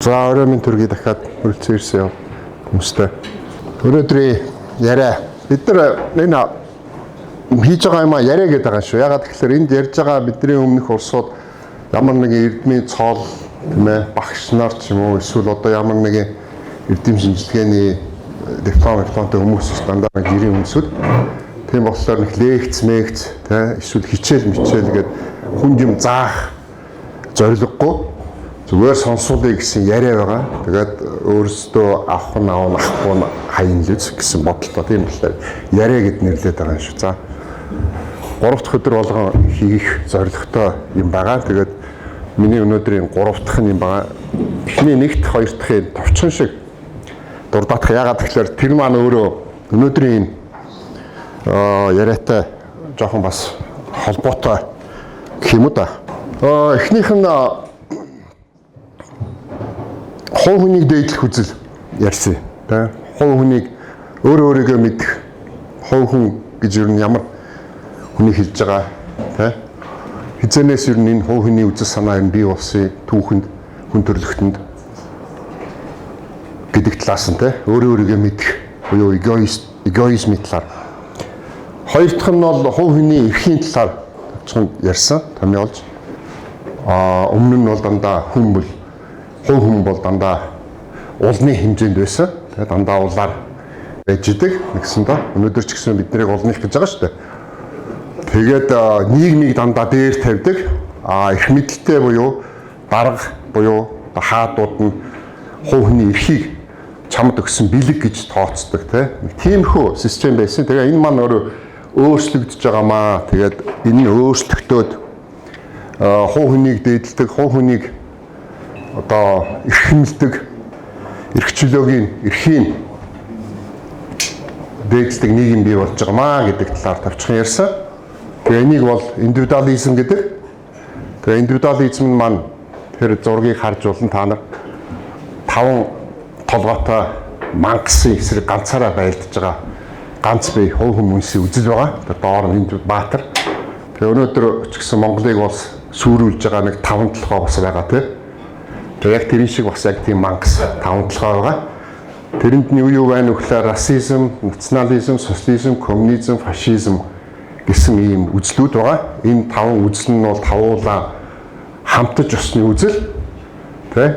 За оройн төргий дахиад хүрэлцэн ирсэн хүмүүстэй. Өнөөдрийн яриа бид нар энэ хийж байгаа юм яриа гэдэг байгаа шүү. Ягаад гэхээр энд ярьж байгаа бидний өмнөх улсууд ямар нэгэн эрдмийн цол тийм ээ багш нар ч юм уу эсвэл одоо ямар нэгэн эрдэм шинжилгээний дипломтой хүмүүс дандаа гэрийн хүмүүсүүд тийм болохоор нэг лекц мэгц тийм эсвэл хичээл гэдэг хүнд юм заах зорилгогүй зүгээр сонсуулъя гэсэн яриа байгаа. Тэгээд өөрсдөө авах нь авахгүй хаян л үз гэсэн бодолтой. Тийм болохоор яриа гэд нэрлээд байгаа юм шүү. За 3 дахь өдөр болгон хийх зорилготой юм байгаа. Тэгээд миний өнөөдрийн 3 дахь нь юм байгаа. Эхний 1-т 2 дахьын товчхон шиг дурдах. Ягаад гэхээр тэр маань өөрөө өнөөдрийн яриатай жоохон бас холбоотой гэх юм уу да. Эхнийх нь хов хүнийг дээдлэх үзэл ярьсан. Тэ хов хүнийг өөрийгөө мэдэх хов хүн гэж юу ямар хүнийг хэлж байгаа тэ хизэнээс юу энэ хов хүний үзэл санаа юм бий болсон түүхэнд хүн төрлөختөнд гэдэг талаас нь тэ өөрийгөө мэдэх буюу эгоизмын талаар. Хоёр дахь нь бол хов хүний эрхийн талаар товчхон ярьсан. Томьёолж өмнө нь бол дандаа хүн бол дандаа улны хэмжээнд байсан. Тэгээд дандаа улаар байж идэг. Нэгсэндээ өнөөдөр ч гэсэн бид нарыг улных гэж байгаа шүү дээ. Тэгээд нийгмийг дандаа дээр тавьдаг. Эрх мэдэлтэй буюу дарга буюу хаадууд нь хувийн эрхийг чамд өгсөн бэлэг гэж тооцдог тиймэрхүү систем байсан. Тэгээ энэ маань өөрчлөгдөж байгаамаа. Тэгээд энэ өөрчлөгдөөд хувийг дээдэлдэг, хувийг одоо эрхэмлдэг, эрх чөлөөгийн эрхийн дээдэлдэг нийгэм бий болж байгаамаа гэдэг талаар товчхон ярьсан. Тэгээ энийг бол индивидуализм гэдэг. Тэгээ индивидуализм маань тэр зургийг харж болно та нар 5 толгойтой мангасын эсрэг ганцаараа байлдаж байгаа ганц бие хувь хүмүүсийн үзэл байгаа. Тэр доор нь Баатар. Тэгээ өнөөдөр ч гэсэн Монголыг бас сүрүүлж байгаа нэг 5 толгой бас байгаа тийм. Тэгээ яг тэрийн шиг бас яг тийм мангас 5 толгой байгаа. Тэрэнд нь юу байна вэ гэхээр расизм, национализм, социализм, коммунизм, фашизм гэсэн ийм үзлүүд байгаа. Энэ 5 үзэл нь бол тавуулаа хамтаж осны үзэл. Тэ?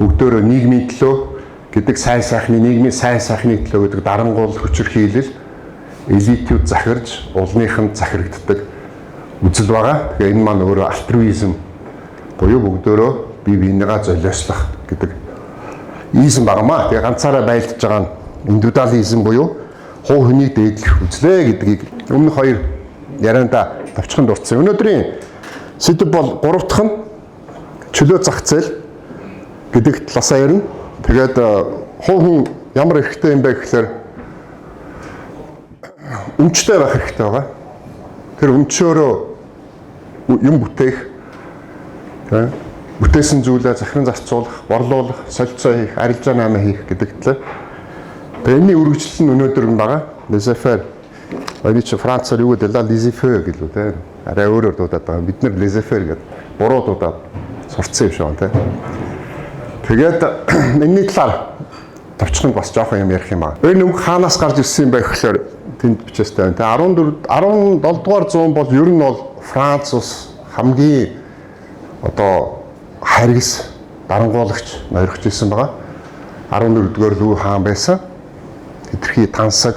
Бүгдөө нийгмийн төлөө гэдэг сайн сайхны нийгмийн сайн сайхны төлөө гэдэг дарангуул хүчирхийлэл элитүүд захирж улныханд захирагддаг үзэл байгаа. Тэгээ энэ маань өөрөө альтруизм буюу бүгдөө бие биенийгээ золиослох гэдэг изм багмаа. Тэгээ ганцаараа байлдаж байгаа нь индивидуализм буюу хувь хүнийг дээдлэх үзлээ гэдгийг өмнөх 2 ярианда товчхон дурдсан. Өнөөдрийн сэдэв бол 3 дахь нь чөлөө зах зээл гэдэг талаасаа ярина. Тэгээд хувь хүн ямар хэрэгтэй юм бэ гэхээр өмчтэй байх хэрэгтэй байгаа. Тэр өмчөөрөө юм бүтээх, бүтээсэн зүйлээ захиран зарцуулах, борлуулах, солилцоо хийх, арилжаа наамаа хийх гэдэг талаар. Тэгээд энэний үргэлжлэл нь өнөөдөр нь байгаа. Laissez-faire. Ойч Францаар юу гэдэг вэ? Laissez-faire гэлүү те. Арай өөрөөр дуудаад байгаа. Бид нар laissez-faire гэдэг буруу дуудаад сурцсан юм шиг байна те. Тэгээд энэний талаар товчхон бас жоохон юм ярих юм аа. Энэ үг хаанаас гарч ирсэн юм бэ гэхээр тэнд бичээстэй байна. Тэгээ 17 дугаар зуун бол ер нь бол Франц ус хамгийн одоо харгас дарангуулагч ноёрхож ирсэн байгаа. 14-р Лүү хаан байсан. Хэтэрхий тансаг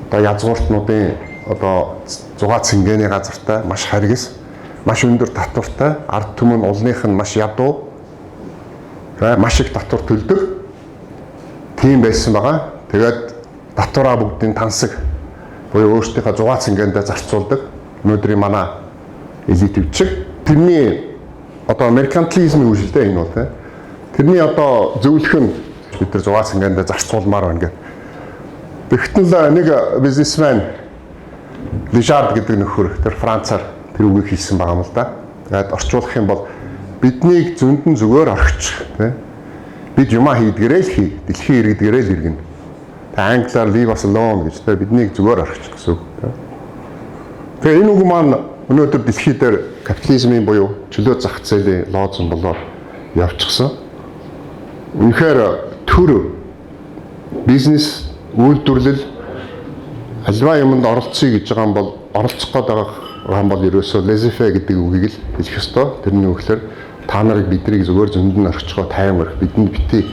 одоо язгууртнуудын одоо зугаа цэнгэний газартай маш харгас, маш өндөр татвартай, ард түмэн улных нь маш ядуу, маш их татвар төлдөг. Тийм байсан байгаа. Тэгээд татвараа бүгдийн тансаг буюу өөрсдийнхөө зугаа цэнгэндээ зарцуулдаг. Өнөөдрийн манай элитүүд шиг тэрний одоо меркантилизмын үйлдэл энэ бол тийм. Тэрний одоо зөвлөх нь бид нар зугаа цэнгэндээ зарцуулмаар байна гэх. Тэгтэл нэг бизнесмен Лижард гэдэг нөхөр тэр Францаар тэр үгийг хэлсэн байгаа юм л да. Тэгээд орчуулах юм бол биднийг зөндөн зүгээр орхичих тийм. Бид юмаа хийдгээрээ л хий, дэлхийн иргэдгээрээ л иргэнэ. Англиар leave us alone гэж тийм биднийг зүгээр орхичих гэсэн үг тийм. Тэгээ энэ үг маань өнөөдөр дэлхий дээр капитализмын буюу чөлөө зах зээлийн лозунг болоод явчихсан. үнэхээр төр бизнес үйлдвэрлэл альва юмд оролцъё гэж байгаа юм бол оролцох гээд байгаа юм бол ерөөсөө laissez-faire гэдэг үгийг л хэлэх ёстой. Тэрний үгээр та нарыг биднийг зөвхөн зөнд нь орчихгоо тайван өрөх бидэнд бити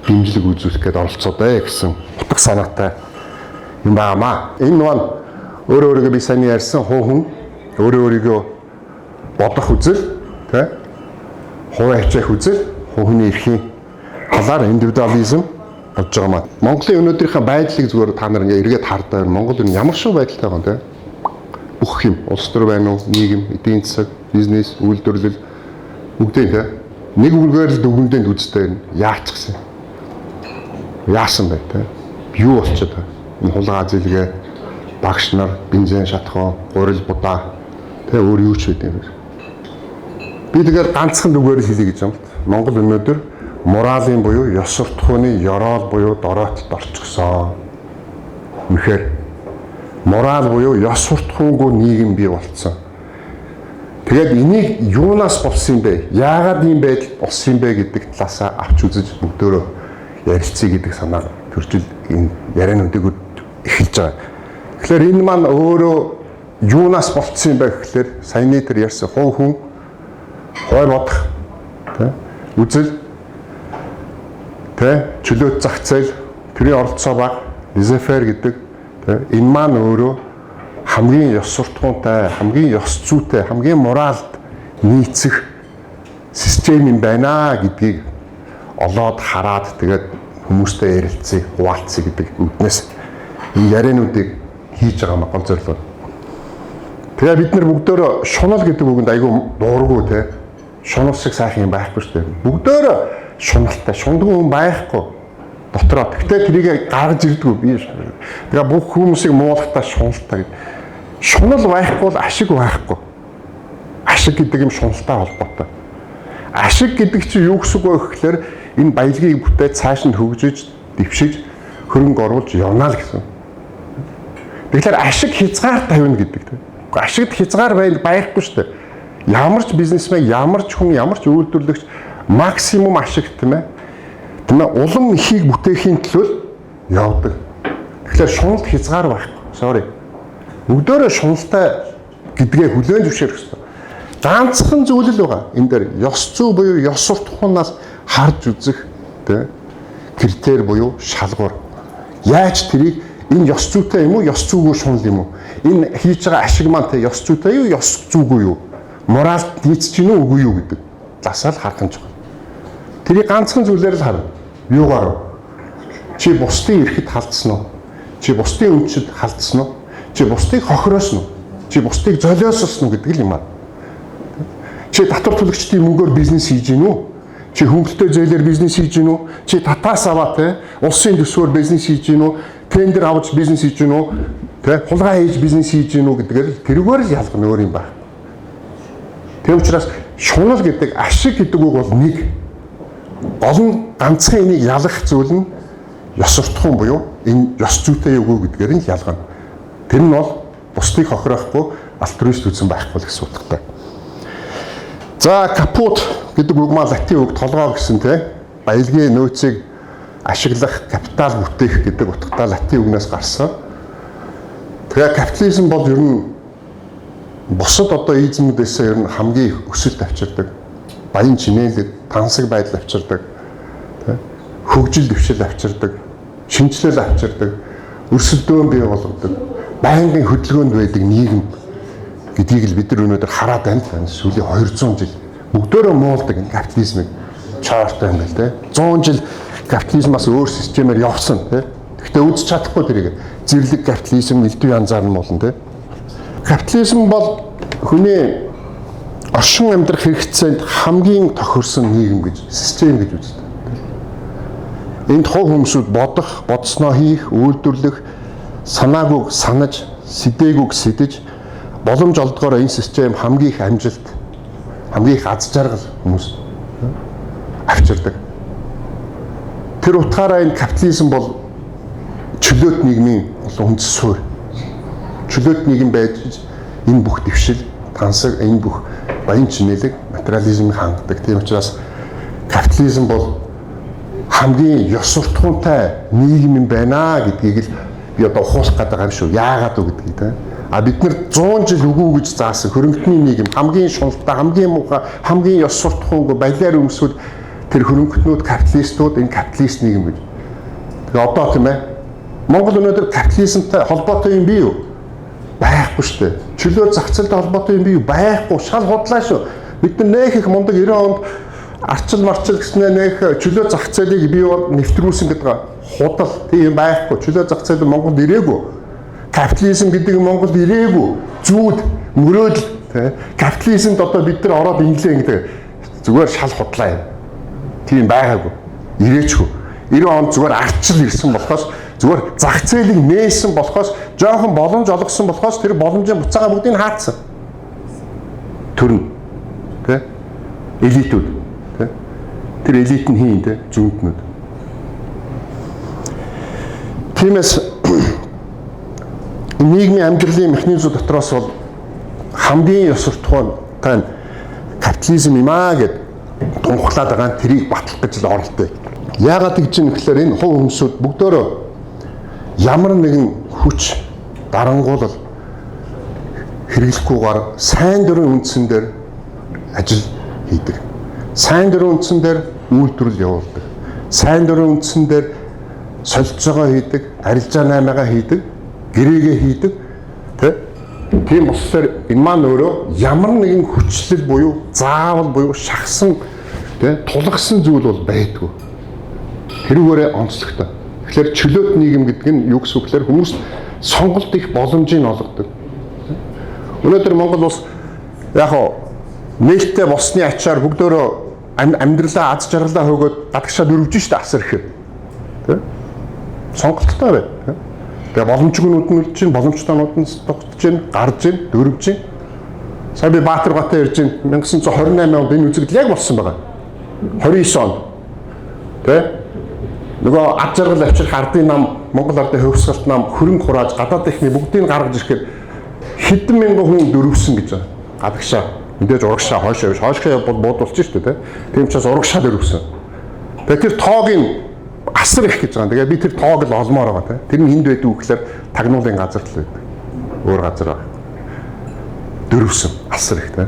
дэмжлэг үзүүлэх гээд оролцоодаа гэсэн утга санаатай юм баамаа. Энэ маань өөрөөрөө би сайн ярьсан хүн өөрийгөө бодох үзэл, тэ? Хувь ачаах үзэл, хүний эрхийн талаар индивидуализм болж байгаа маа. Монголын өнөөдрийнхээ байдлыг зүгээр та нар ингээ эргээд хардаа. Монгол энэ ямар шиг байдалтай байгаа юм те? Бүх юм, улс төр байна уу, нийгэм, эдийн засаг, бизнес, үйлдвэрлэл бүгдээ те. Нэг үгээр л дүгнэлтэнд үзтэй яач гисэн. Яасан бай те? Юу болчиход байна? Энэ хулгай зэлгээ, багш нар, бензин шатхоо, гурил будаа те өөр юу ч үгүй юм. Би тэгэхээр ганцхан дүгээр л хэлье гэж юм. Монгол өнөөдөр моралын буюу ёс суртахууны ёроол буюу дороотод орчихсон. Үнэхээр морал буюу ёс суртахуунгүй нийгэм бий болцсон. Тэгээд энийг юунаас болсон юм бэ? Яагаад ийм байдал болсон юм бэ гэдэг талаасаа авч үзэж бүгдөө ярилцъя гэдэг санаа төржил энэ яриануудыг эхэлж байгаа. Тэгэхээр энэ маань өөрөө юунаас болцсон юм бэ гэхээр саяны тэр ярьсан хувь хүн хой бодох тэ үзэл тэ чөлөөт зах зээл тэрийн оролцоо баг laissez-faire гэдэг тэ энэ маань өөрөө хамгийн ёс суртахуунтай, хамгийн ёс зүйтэй, хамгийн моралд нийцэх систем юм байна гэдгийг олоод хараад тэгээд хүмүүстэй ярилцъя, хуваалцъя гэдэг үднээс энэ яриануудыг хийж байгаа маа гол зорилго. Тэгээ бид нар бүгдөө шунал гэдэг үгэнд айгүй дуургүй те. Шунал шиг сайхан юм байхгүй шүү дээ. Бүгдөө шуналтай, шундгүй хүн байхгүй дотроо. Тэгтээ тэрийг гаргаж ирдэггүй би. Тэгээ бүх хүмүүсийг муулахтаа шуналтай гэдэг. Шунал байхгүй бол ашиг байхгүй. Ашиг гэдэг юм шуналтай холбоотой. Ашиг гэдэг чинь юу гэсэн үг вэ гэхээр энэ баялагийг бүтээж цааш нь хөгжиж, дэвшиж, хөрөнгө оруулж явна л гэсэн. Тэгэхээр ашиг хязгаар тавина гэдэг тийм. Ашигт хязгаар байхгүй шүү дээ. Ямар ч бизнесмен, ямар ч хүн, ямар ч үйлдвэрлэгч максимум ашиг тийм ээ. Тийм ээ, улам ихийг бүтээхийн төлөө явдаг. Тэгэхээр шуналт хязгаар байхгүй. Sorry. Бүгдөө шуналтай гэдгээ хүлээн зөвшөөрөх хэрэгтэй. Ганцхан зүйл л байгаа. Энэ дээр ёс зүй буюу ёс суртахуунаас харж үзэх тийм критерий буюу шалгуур. Яаж тэрийг энэ ёс зүйтэй юм уу, ёс зүйгүй шунал юм уу? Энэ хийж байгаа ашиг маань те ёс зүйтэй юу, ёс зүйгүй юу? Моралд нийцэж гин үү, үгүй юу гэдэг талаас л харах юм жоо. Тэрийг ганцхан зүйлээр л харна. Юугаар? Чи бусдын эрхэд халдсан уу? Чи бусдын үндэд халдсан уу? Чи бусдыг хохироосон уу? Чи бусдыг золиоссон уу гэдэг л юм аа. Чи татвар төлөгчдийн мөнгөөр бизнес хийж гин үү? Чи хөнгөлтэй зээлээр бизнес хийж гин үү? Чи татаас аваа те улсын төсвөөр бизнес хийж гин үү? Тендер авч бизнес хийж гин үү? Тэ хулгай хийж бизнес хийж гин үү гэдгээр тэрүүгээр л ялгана өөр юм байна. Тэв учраас шунал гэдэг ашиг гэдэг үг бол нэг. Гол нь ганцхан энийг ялгах зүйл нь ёс суртахуун буюу энэ ёс зүйтэй юу гэдгээр нь ялгана. Тэр нь бол бусдыг хохироохгүй альтруист үзэн байхгүй гэсэн утгатай. За капут гэдэг үг маань латин үг толгоо гэсэн тийм баялагын нөөцийг ашиглах, капитал бүтээх гэдэг утгатай латин үгнээс гарсан. Тэгээ капитализм бол ер нь бусад одоо эзэмнүүдээс ер нь хамгийн их өсөлт авчирдаг. Баян чинээлэг, тансаг байдал авчирдаг. Хөгжил дэвшил авчирдаг, шинжилэл авчирдаг, өрсөлдөөн бий болгодог, байнгын хөдөлгөөнд байдаг нийгэм гэдгийг л бид нар өнөөдөр хараад байна. Сүүлийн 200 жил бүгдөө муулдаг энэ капитализмыг чарт байна л те. 100 жил капитализмаас өөр системээр явсан те. Гэхдээ үзэж чадахгүй тэрийг зэрлэг капитализм элдв янзаар нь болно те. Капитализм бол хүний оршин амьдрах хэрэгцээнд хамгийн тохирсон нийгэм гэж систем гэж үздэг. Энд хувь хүмүүсүүд бодох, бодсноо хийх, үйлдвэрлэх, санаагүй санаж, сэдээгүй сэдэж боломж олдгоор энэ систем хамгийн их амжилт, хамгийн их аз жаргал хүмүүс авчирдаг. Тэр утгаараа энэ капитализм бол чөлөөт нийгмийн үндэс суурь. Чөлөөт нийгэм байж энэ бүх дэвшил, тансаг, энэ бүх баян чинэлэг материализмыг хангадаг. Тийм учраас капитализм бол хамгийн ёс суртахуунтай нийгэм юм байна гэдгийг л би одоо ухуулах гэдэг юм шүү. Яагаад вэ гэдгийг те. А бид нар 100 жил үгүй гэж заасан хөрөнгөний нийгэм хамгийн шуналтай, хамгийн муухай, хамгийн ёс суртахуунгүй балиар өмсвөл тэр хөрөнгөтнүүд капиталистууд энэ капиталист нийгэм гэж. Тэгээ одоо тийм ээ. Монгол өнөөдөр капитализмтай холбоотой юм бий юу? Байхгүй шүү дээ. Чөлөө зах зээлтэй холбоотой юм бий юу? Байхгүй, шал худлаа шүү. Бид нар нэх их мундаг 90 онд арчил марчил гэснээр нэх чөлөө зах зээлийг бий бол нэвтрүүлсэн гэдэг худал тийм байхгүй. Чөлөө зах зээл Монголд ирээгүй. Капитализм гэдэг нь Монголд ирээгүй. Зүүд, мөрөөдөл тийм. Капитализмд одоо бид нар ороод инглээ гэдэг зүгээр шал худлаа юм. Тийм байгаагүй. Ирээчгүй. 90 онд зүгээр арчил ирсэн болохоос зүгээр зах зээлийг нээсэн болохоос жоохон боломж олгосон болохоос тэр боломжийн буцаага бүгдийг хаацсан. Төрн. Тэ? Элитүүд. Тэ? Тэр элит нь хийн тэ? Жүнтнүүд. Тиймээс нийгмийн амьдралын механизм дотроос бол хамгийн ёс суртахуунтай капитализм юм аа гэд тунхлаад байгаа нь тэрийг батлах гэж л оролдъё. Яагаад гэж юм гэхээр энэ хувь хүмүүсүүд бүгдөө ямар нэгэн хүч дарангуул хэрэглэхгүйгээр сайн дурын үндсэн дээр ажил хийдэг. Сайн дурын үндсэн дээр үйлдвэрлэл явуулдаг. Сайн дурын үндсэн дээр солилцоогоо хийдэг, арилжаа наймаагаа хийдэг, гэрээгээ хийдэг. Тийм болохоор энэ маань өөрөө ямар нэгэн хүчлэл буюу заавал буюу шахсан тулгсан зүйл бол байдгүй. Тэрүүгээрээ онцлогтой. Тэгэхээр чөлөөт нийгэм гэдэг нь юу гэсэн үг гэхээр хүмүүс сонголт их боломжийг олгодог. Өнөөдөр Монгол улс яг нээлттэй болсны ачаар бүгдөө амьдралаа аз жаргалаа хөөгөөд гадагшаад өрөвж штэ асар ихээр. Тэ? Сонголттой бай. Тэгээ боломжгүйнүүд нь үлж чинь, боломжтойнууд нь тогтож чинь, гарж чинь, дөрвж чинь. Сая би Баатаргатаа ирж чинь 1928 онд энэ үзэгдэл яг болсон байгаа. 29 онд. Тэ? Нөгөө ад жаргал авчрах ардын нам, Монгол ардын хөвсгалт нам, хөрөнгө хурааж гадаад ихний бүгдийг гаргаж ирэхээр хэдэн мянган хүн дөрвсөн гэж байна. Гадагшаа мэдээж урагшаа хойшоо биш. Хойшоо бол буудулчих шүү дээ. Тийм учраас урагшаа дөрвсөн. Тэгэхээр тэр тоогийн асар их гэж байгаа. Тэгээ би тэр тоог л олмоор байгаа. Тэр нь энд байдаг вэ гэхээр тагнуулын газар л байдаг. Өөр газар байгаа. Дөрвсөн асар их те.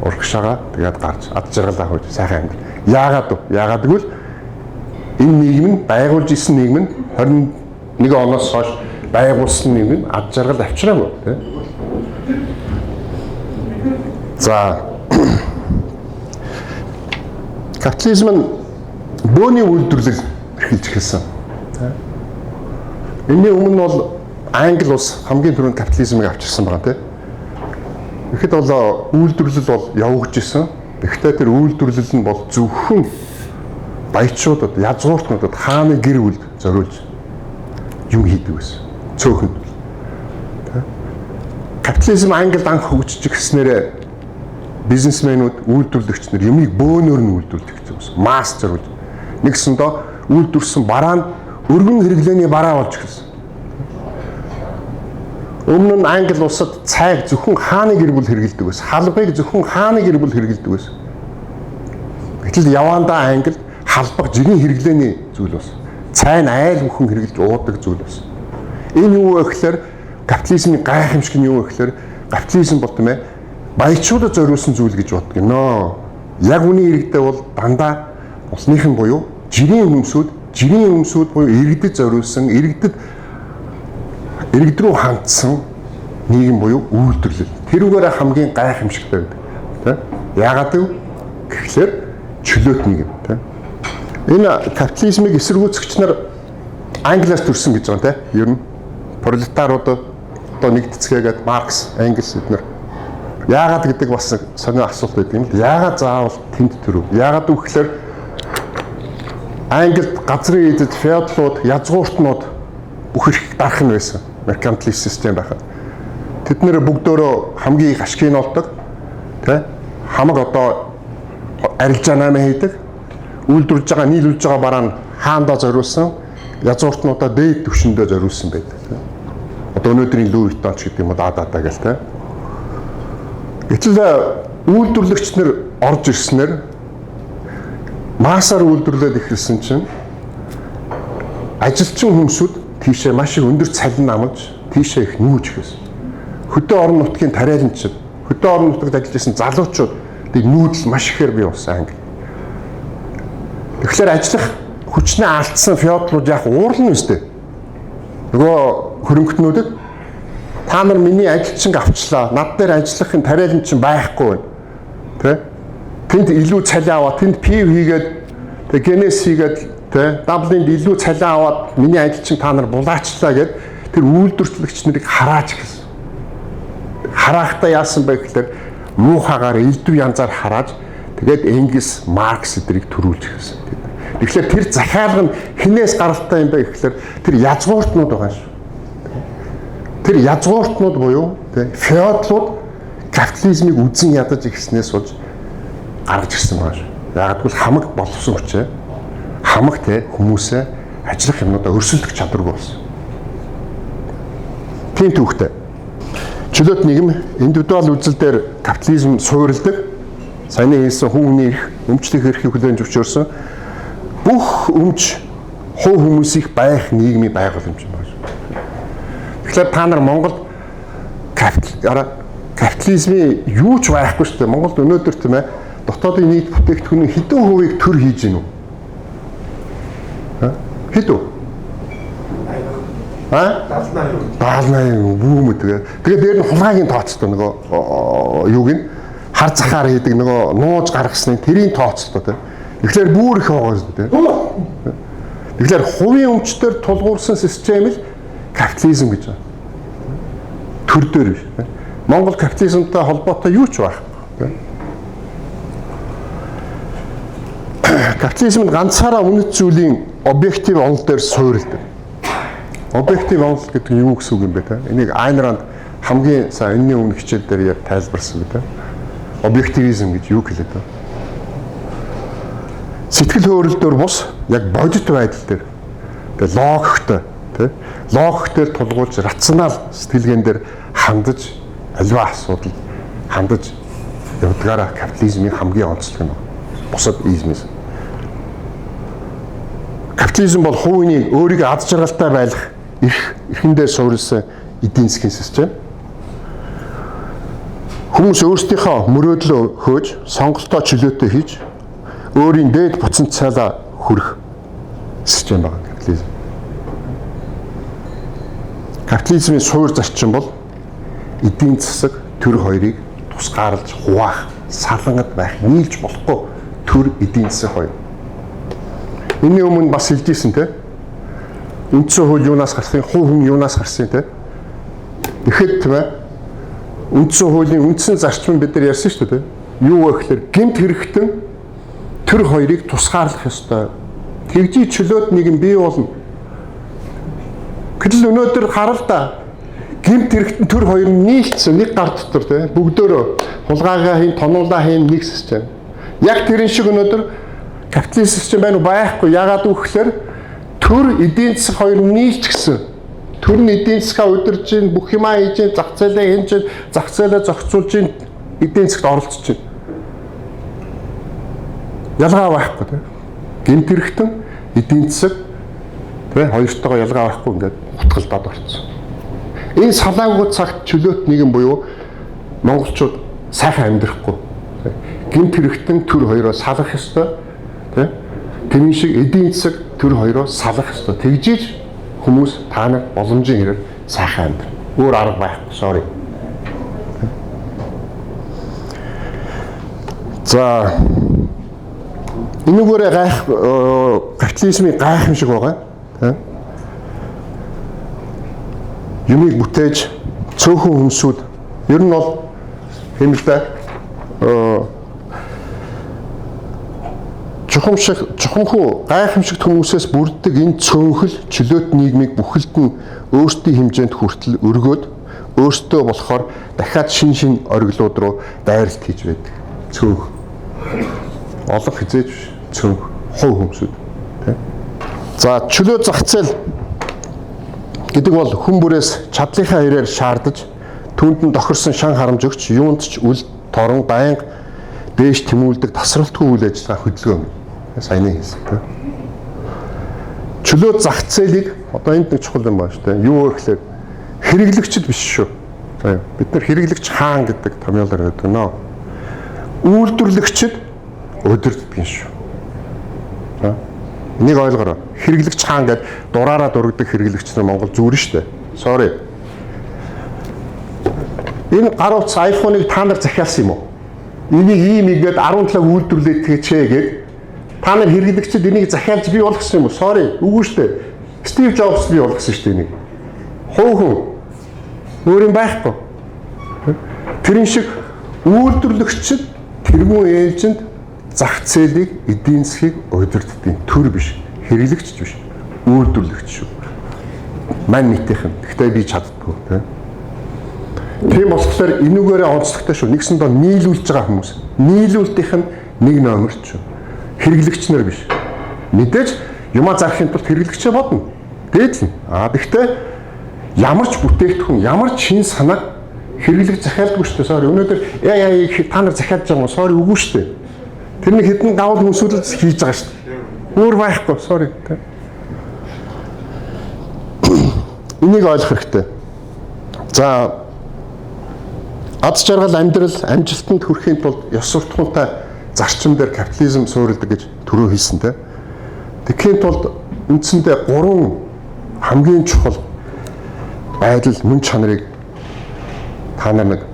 Урагшаага тэгээд гарч ад жаргалаа хойж сайхан амьдрал. Яагаад вэ? Яагаад гэвэл энэ нийгэм нь байгуулж исэн нийгэм нь 21 оноос хойш байгуулсан нийгэм нь ад жаргал авчраагүй тийм. За капитализм нь бөөний үйлдвэрлэл эрхэлж эхэлсэн. Энэний өмнө бол Англи улс хамгийн түрүүнд капитализмыг авчирсан байгаа тийм. Тэгэхэд бол үйлдвэрлэл бол явагдаж исэн. Гэхдээ тэр үйлдвэрлэл нь бол зөвхөн баячуудад, язгууртнуудад хааны гэр бүл зориулж юм хийдэг байсан. Цөөхөн. Капитализм Англид анх хөгжиж гиснээр бизнесмэнүүд, үйлдвэрлэгч нар юмыг бөөнөр нь үйлдвэрлэх гэсэн юм. Масс зориулж. Нэгсэндээ үйлдвэрсэн бараа нь өргөн хэрэглээний бараа болж эхэлсэн. Өмнө нь Англи улсад цайг зөвхөн хааны гэр бүл хэрэглэдэг байсан. Халбыг зөвхөн хааны гэр бүл хэрэглэдэг байсан. Гэтэл явандаа Англи халбаг жирийн хэрэглээний зүйл бас. Цай нь айл бүхэн хэрэглэж уудаг зүйл бас. Энэ юу вэ гэхээр капитализмын гайхамшиг нь юу вэ гэхээр капитализм бол тийм ээ баячуудад зориулсан зүйл гэж боддог юм нөө. Яг үний иргэдээ бол дандаа улсныхан буюу жирийн өмсүүд буюу иргэдэд зориулсан, иргэд рүү хандсан нийгэм буюу үйлдвэрлэл. Тэрүүгээр хамгийн гайхамшигтай байдаг. Тэ? Яагаад гэвэл чөлөөт нийгэм, тэ? Энэ капитализмыг эсэргүүцэгч нар Англиас төрсөн гэж байгаа, тэ? Ер нь пролетарууд одоо нэгдэцгээгээд Маркс, Энгельс эднэр яагаад гэдэг бас сонио асуулт байдаг юм л. Яагаад заавал тэнд төрөв? Яагаад гэвэл Англид газрын эзэд феодалууд, язгууртнууд бүх их дарах нь байсан. Меркантилист систем байхад. Тэд нэр бүгдөө хамгийн их ашгийг олдог. Тэ? Хамаг одоо арилжаа наймаа хийдэг. Үйлдвэрлэж байгаа, нийлүүлж байгаа бараа нь хаандаа зориулсан, язгууртнуудаа дээд түвшиндээ зориулсан байдаг. Одоо өнөөдрийн Луи Виттон ч гэдэг юм уу даа гэл тэ. Гэтэл үйлдвэрлэгч нар орж ирснээр массаар үйлдвэрлээд эхэлсэн чинь ажилчин хүмүүсүүд тийшээ маш их өндөр цалин амж тийшээ их нүүж гэсэн. Хөдөө орон нутгийн тариаланчид, хөдөө орон нутагт ажиллаж байсан залуучууд тэг нүүдэл маш ихээр бий болсон Англи. Тэгэхээр ажиллах хүчнээ алдсан феодлууд яг уурлна үстэй. Нөгөө хөрөнгөтнүүдэд та нар миний ажилчин авчлаа, над дээр ажиллахын тариаланч байхгүй байна. Тэ? Тэнд илүү цалин аваад, тэнд PV хийгээд, тэг генес хийгээд, тэ? Даблинд илүү цалин аваад миний ажилчин та нар булаачлаа гэд тэр үйлдвэрлэгч нарыг харааж гэсэн. Хараахдаа яасан бэ гэхээр муухагаар элдв янзаар харааж тэгээд Энгельс, Маркс эдрийг төрүүлж гэсэн. Тэгэхээр тэр захиалга нь хинээс гаралтай юм бэ гэхээр тэр язгууртнууд байгаа шүү. Тэр язгууртнууд буюу феодлууд капитализмыг үзэн ядаж ирснээс болж гарч ирсэн байна шүү. Яг гэвэл хамаг боловсон хүчээ хамаг хүмүүсээ ажиллах юмудаа өрсөлдөх чадваргүй болсон. Тийм түүхтэй. Чөлөөт нийгэм индивидуал үзэл дээр капитализм суурилдаг. Саяны хэлсэн хүний эрх, өмчлөх эрхийг хүлээн зөвшөөрсөн бүх өмч хуу хүмүүсийг байх нийгмийн байгууламж юм байна. Тэгэхээр та нар Монголд капитализмын юу ч байхгүй шүү дээ. Монголд өнөөдөр тийм ээ дотоодын нийт бүтээгдэхүүний хэдэн хувийг төр хийж гинэ үү? Хэдэн? 70-80 бүүмэд тэгээ дээр нь хулгайгийн тооцтой нөгөө юуг нь хар захаар хийдэг нөгөө нууж гаргасны тэрийн тооцтой тийм. Тэгэхээр бүр их байгаа шүү дээ. Тэгэхээр хувийн өмчтөр тулгуурсан систем л капитализм гэж байна. Төр дээр биш. Монгол капитализмтай холбоотой юу ч байхгүй. Капитализм нь ганцаараа үнэт зүйлийн объектив онол дээр суурилдаг. Объектив онол гэдэг нь юу гэсэн үг юм бэ те? Энийг Айн Ранд хамгийн сайн энэний өмнө хичээл дээр яг тайлбарсан гэдэг. Объективизм гэж юу хэлээд байна? Сэтгэл хөөрөлдөр бус яг бодит байдал дээр тэгээ логиктой тий логикээр тулгуулж рационал сэтгэлгээн дээр хандаж аливаа асуудал хандаж явдгаараа капитализмын хамгийн онцлог нь бусад измээс. Капитализм бол хувийн өөрийгөө аз жаргалтай байлгах эрхэндээ суурилсан эдийн засгийн систем. Хүмүүс өөрсдийнхөө мөрөөдлөө хөөж, сонголтоо чөлөөтэй хийж, өөрийн дээд потенциалаа хүрэх систем байна капитализм. Капитализмын суур зарчим бол эдийн засаг төр хоёрыг тусгаарлаж хуваах, салангад байх, нийлж болохгүй төр эдийн засаг хоёр. Энийн өмнө бас хэлжсэн те. Үндсэн хууль юунаас гарсан, хувь хүн юунаас гарсан те. Тэгэхэд тийм ээ. Үндсэн хуулийн үндсэн зарчим бид нар ярьсан шүү дээ. Юу вэ гэхээр гэмт хэрэгтэн төр хоёрыг тусгаарлах ёстой. Тэгжий чөлөөт нийгэм бий болно. Гэтэл өнөөдөр харал да. Гэмт хэрэгтэн төр хоёр нь нийлцсэн нэг гар дотор те. Бүгдөө хулгайгаа хийн, тонуулаа хийн нэг систем. Яг тэрэн шиг өнөөдөр капиталист систем байна уу байхгүй. Яагаад гэвэл төр эдийн засаг хоёр нийлчихсэн. Төр нь эдийн засгаа удирж ийн бүх юмаа хийж ийн зах зээлээ хэмж ийн зах зээлээ зохицуулж ийн эдийн засагт оролцож ийн. Ялгаа байхгүй тийм. Гэмт хэрэгтэн эдийн засаг тийм хоёртойгоо ялгаа байхгүй ингээд утгалдаад орцсон. Энэ салаагүй цагт чөлөөт нийгэм буюу монголчууд сайхан амьдрахгүй. Гэмт хэрэгтэн төр хоёроо салах ёстой. Тийм. Тэмээ шиг эдийн засаг төр хоёроо салах ёстой. Тэгжиж хүмүүс та нар боломжийн хэрэг сайхан амьдрах. Өөр арга байхгүй. Sorry. За энэгээр капитализмын гайхамшиг байгаа. Тийм. Юмыг бүтээж цөөхөн хүмүүсүүд ер нь бол хэмэлдэ чухамхүү гайхамшигт хүмүүсээс бүрддэг энэ цөөнхөл чөлөөт нийгмийг бүхэлд нь өөрсдийн хэмжээнд хүртэл өргөөд өөртөө болохоор дахиад шин ориглууд руу дайралт хийж байдаг. Цөөнх. Олон хизээж цөөнх хувь хүмүүсүүд. Тийм. За чөлөө зах зээл гэдэг бол хүн бүрээс чадлынхаа хэрээр шаардаж түүнд нь тохирсон шан харамж өгч юунд ч үл торон байнга дээш тэмүүлдэг тасралтгүй үйл ажиллагаа хөдөлгөөн. Саяны хэлсэн. чөлөө зах зээлийг одоо энд нэг чухал юм байна шүү дээ. Юу гэхээр хэрэглэгчд биш шүү. За бид нар хэрэглэгч хаан гэдэг томьёолоор байдаг нөө. Үйлдвэрлэгчд удирддаг юм шүү. За энийг ойлгоорой. Хэрэглэгч хаан гэдэг дураараа дургдаг хэрэглэгч нар Монгол зүгээр шүү дээ. Sorry. Энэ гар утас iPhone-ыг та нар захиалсан юм уу? Энийг ийм игээд 17 үйлдвэрлээд тэгээчээ гээд та нар хэрэглэгчд энийг захиалж бий болгосон юм уу? Sorry, үгүй шүү дээ. Стив Джобс бий болгосон шүү дээ энийг. Хөөхөн өөр юм байхгүй. Тэрэн шиг үйлдвэрлэгчд тэргүүн ээлжинд зах зээлийг эдийн засгийг удирддаг төр биш. Хэрэглэгч биш. Үйлдвэрлэгч шүү. Мань нийтийнхэн. Гэхдээ би чаддгүй тийм. Тийм болохоор энүүгээрээ онцлогтой шүү. Нэгсэндээ нийлүүлж байгаа хүмүүс. Нийлүүлтийнх нь нэг номер ч шүү. Хэрэглэгч нар биш. Мэдээж юмаа зарахын тулд хэрэглэгчээ бодно. Дээд нь. Гэхдээ ямар ч бүтээгдэхүүн, ямар ч шин санаа хэрэглэгч захиалдаггүй шүү дээ. Sorry. Өнөөдөр та нар захиалж байгаа юм уу? Sorry, үгүй шүү дээ. Тэрний хэдэн гавл хүмүүсүүд хийж байгаа шүү дээ. Өөр байхгүй. Sorry. Энийг ойлгох хэрэгтэй. За аз жаргал амьдрал амжилтанд хүрэхийн тулд ёс суртахуунтай зарчим дээр капитализм суурилдаг гэж түрүү хэлсэн те. Тэгэхийн тулд үндсэндээ 3 хамгийн чухал байдал мөн чанарыг та нар нэг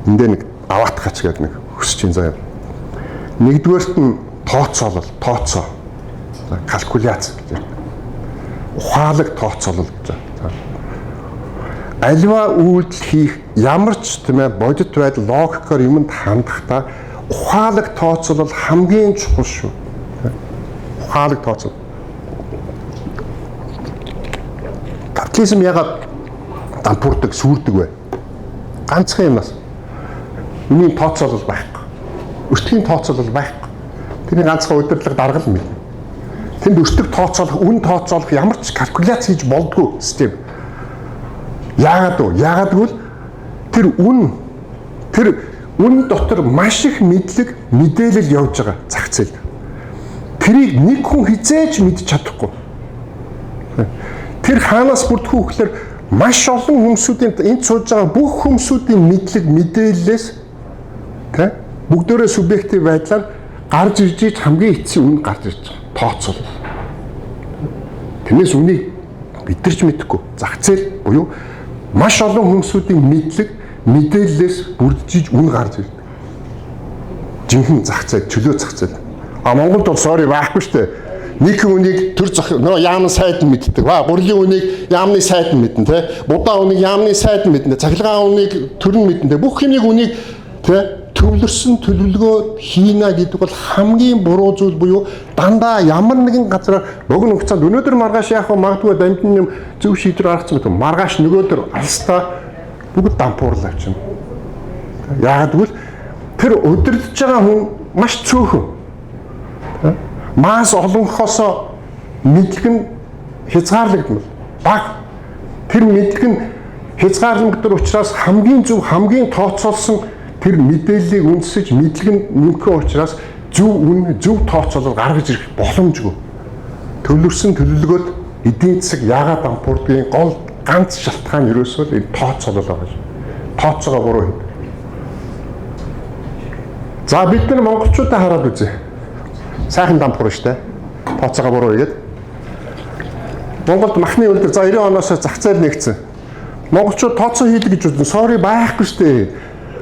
эндээ нэг аваатгач гэдэг нэг хүсэж байна заяа. Нэгдүгээрт нь тооцоо. Калкуляц гэж байна. Ухаалаг тооцоолол гэж байна. Альва үйлдэл хийх ямар ч тийм ээ бодит байдал логикоор юмд хандахдаа ухаалаг тооцоолол хамгийн чухал шүү. Ухаалаг тооцоол. Капитализм ягаад дампуурдаг, сүрдэг вэ? Ганцхан юмнаас. Үүний тооцоолол байхгүй. Өртгийн тооцоолол байхгүй. Тэрний ганцхан удирдлага даргал мэд. Тэнд өртөг тооцоолох, үн тооцоолох ямар ч калкуляц хийж болдгоо систем. Яагаад гэвэл тэр үн дотор маш их мэдлэг, мэдээлэл явж байгаа зах зээл. Тэрийг нэг хүн хизээж мэдж чадахгүй. Тэр хаанаас бүрдэх вэ гэхээр маш олон хүмүүсийн энд сууж байгаа бүх хүмүүсийн мэдлэг, мэдээллээс тэ бүгдөө субъектив байдлаар гарч ирж хамгийн эцсийн үн гарч ирж байгаа. Тооцоол. Тэрнээс үнийг бидэрч мэдэхгүй. Зах зээл буюу маш олон хүмүүсийн мэдлэг, мэдээллээс бүрдэж үн гарч ирдэг. Жинхэнэ зах зээл, чөлөө зах зээл. Монголд бол sorry байхгүй шүү дээ. Нэг үнийг төр зах яамны сайд нь мэддэг. Гурлийн үнийг яамны сайд нь мэднэ, тэ. Будаа үнийг яамны сайд нь мэднэ. Цахилгаан үнийг төр нь мэднэ. Бүх юмыг үнийг тэ төвлөрсөн төлөвлөгөө хийнэ гэдэг бол хамгийн буруу зүйл буюу дандаа ямар нэгэн газараар богино хугацаанд өнөөдөр маргааш яах вэ? Магадгүй дамжин юм зөв шийдвэр гаргацсан гэдэг. Маргааш нөгөөдөр алстаа бүгд дампуурлаа чинь. Яагаад гэвэл тэр удирдах байгаа хүн маш цөөхөн. Маас олонхосоо мэдлэг нь хязгаарлагдмал. Баг тэр мэдлэг нь хязгаарлагдсан учраас хамгийн зөв, хамгийн тооцоолсон тэр мэдээллийг үндэсэж мэдлэг нь нэмэх учраас зөв тооцоолол гаргаж ирэх боломжгүй. Төлөвлөсөн төлөвлөгөөд эдийн засаг яагаад дампуурдгийн гол ганц шалтгаан ерөөсөө энэ тооцоолол байгаа шүү. Тооцоогоо буруу хийн. За бид нар монголчуудаа хараад үзье. Сайхан дампуурна шүү дээ. Тооцоогоо буруу хийгээд. Монголд махны үлдэр за 90 оноос зах зээл нэгдсэн. Монголчууд тооцоо хийдэг гэж үзэн sorry байхгүй шүү дээ.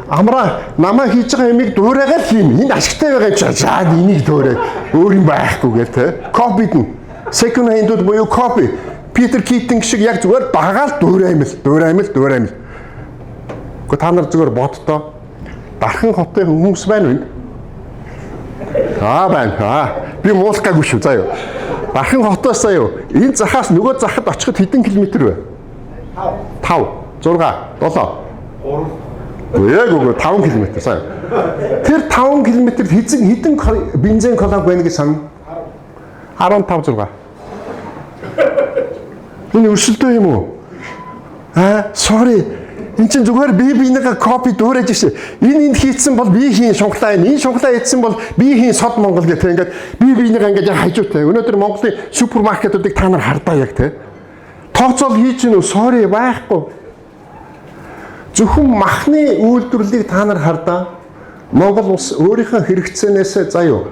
Амраа намаа хийж байгаа юмыг дуурайгаар хийн. Энэ ашигтай байгаа юм чи. За энийг дуурай. Өөр юм байхгүй гэх тэ. Копид нь second hand-д буюу копи. Питер Китинг шиг яг зүгээр багаал дуураймал. Гэхдээ та нар зүгээр боддоо. Дархан хотын хүмүүс байна уу? Байна. Би муулахгүйг шүү заа юу. Дархан хотоос заа юу. Энэ захаас нөгөө захад очиход хэдэн километр вэ? 5, 6, 7. Яг үгүй 5 км сая. Тэр 5 км-д хэдэн бензин колонк байна гэж сан? 15 6. Энэ өрсөлдөө юм уу? Sorry. Энд чинь зүгээр биенийгээ копи дуурайж шээ. Энэ хийцэн бол биеийн шунхлаа энэ шунхлаа хийцэн бол биеийн сод Монгол гэх тэ ингээд биенийгээ ингээд яг хажуутай. Өнөөдөр Монголын супермаркетуудыг та нар хардаа яг тэ. Тооцоол хийж гинөө sorry байхгүй. Зөвхөн махны үйлдвэрлэлийг та нар хардаа. Монгол улс өөрийнхөө хэрэгцээнээс заяа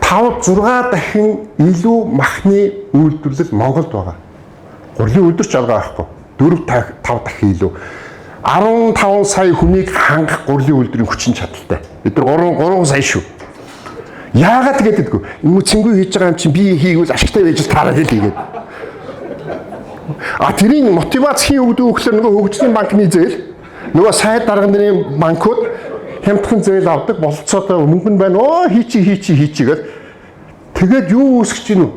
5-6 дахин илүү махны үйлдвэрлэл Монголд байгаа. Гурлийн үйлдвэрч алгаа байхгүй. 4-5 дахин илүү. 15 сая хүнийг хангах гурлийн үйлдвэрийн хүчин чадалтай. Бид нар 3 сая шүү. Яагаад гэдэггүй. Энэ цэнгүү хийж байгаа юм чинь би хийгвэл ашигтай байж таараад л хийгээд. Тэрийн мотивац хий өгдөг гэхээр нөгөө хөгжлийн банкны зээл, нөгөө сайд дарга нарын банкуд хямдхан зээл авдаг болцоотой мөнгө нь байна. Хийчи гэж. Тэгээд юу үүсгэж гинүү?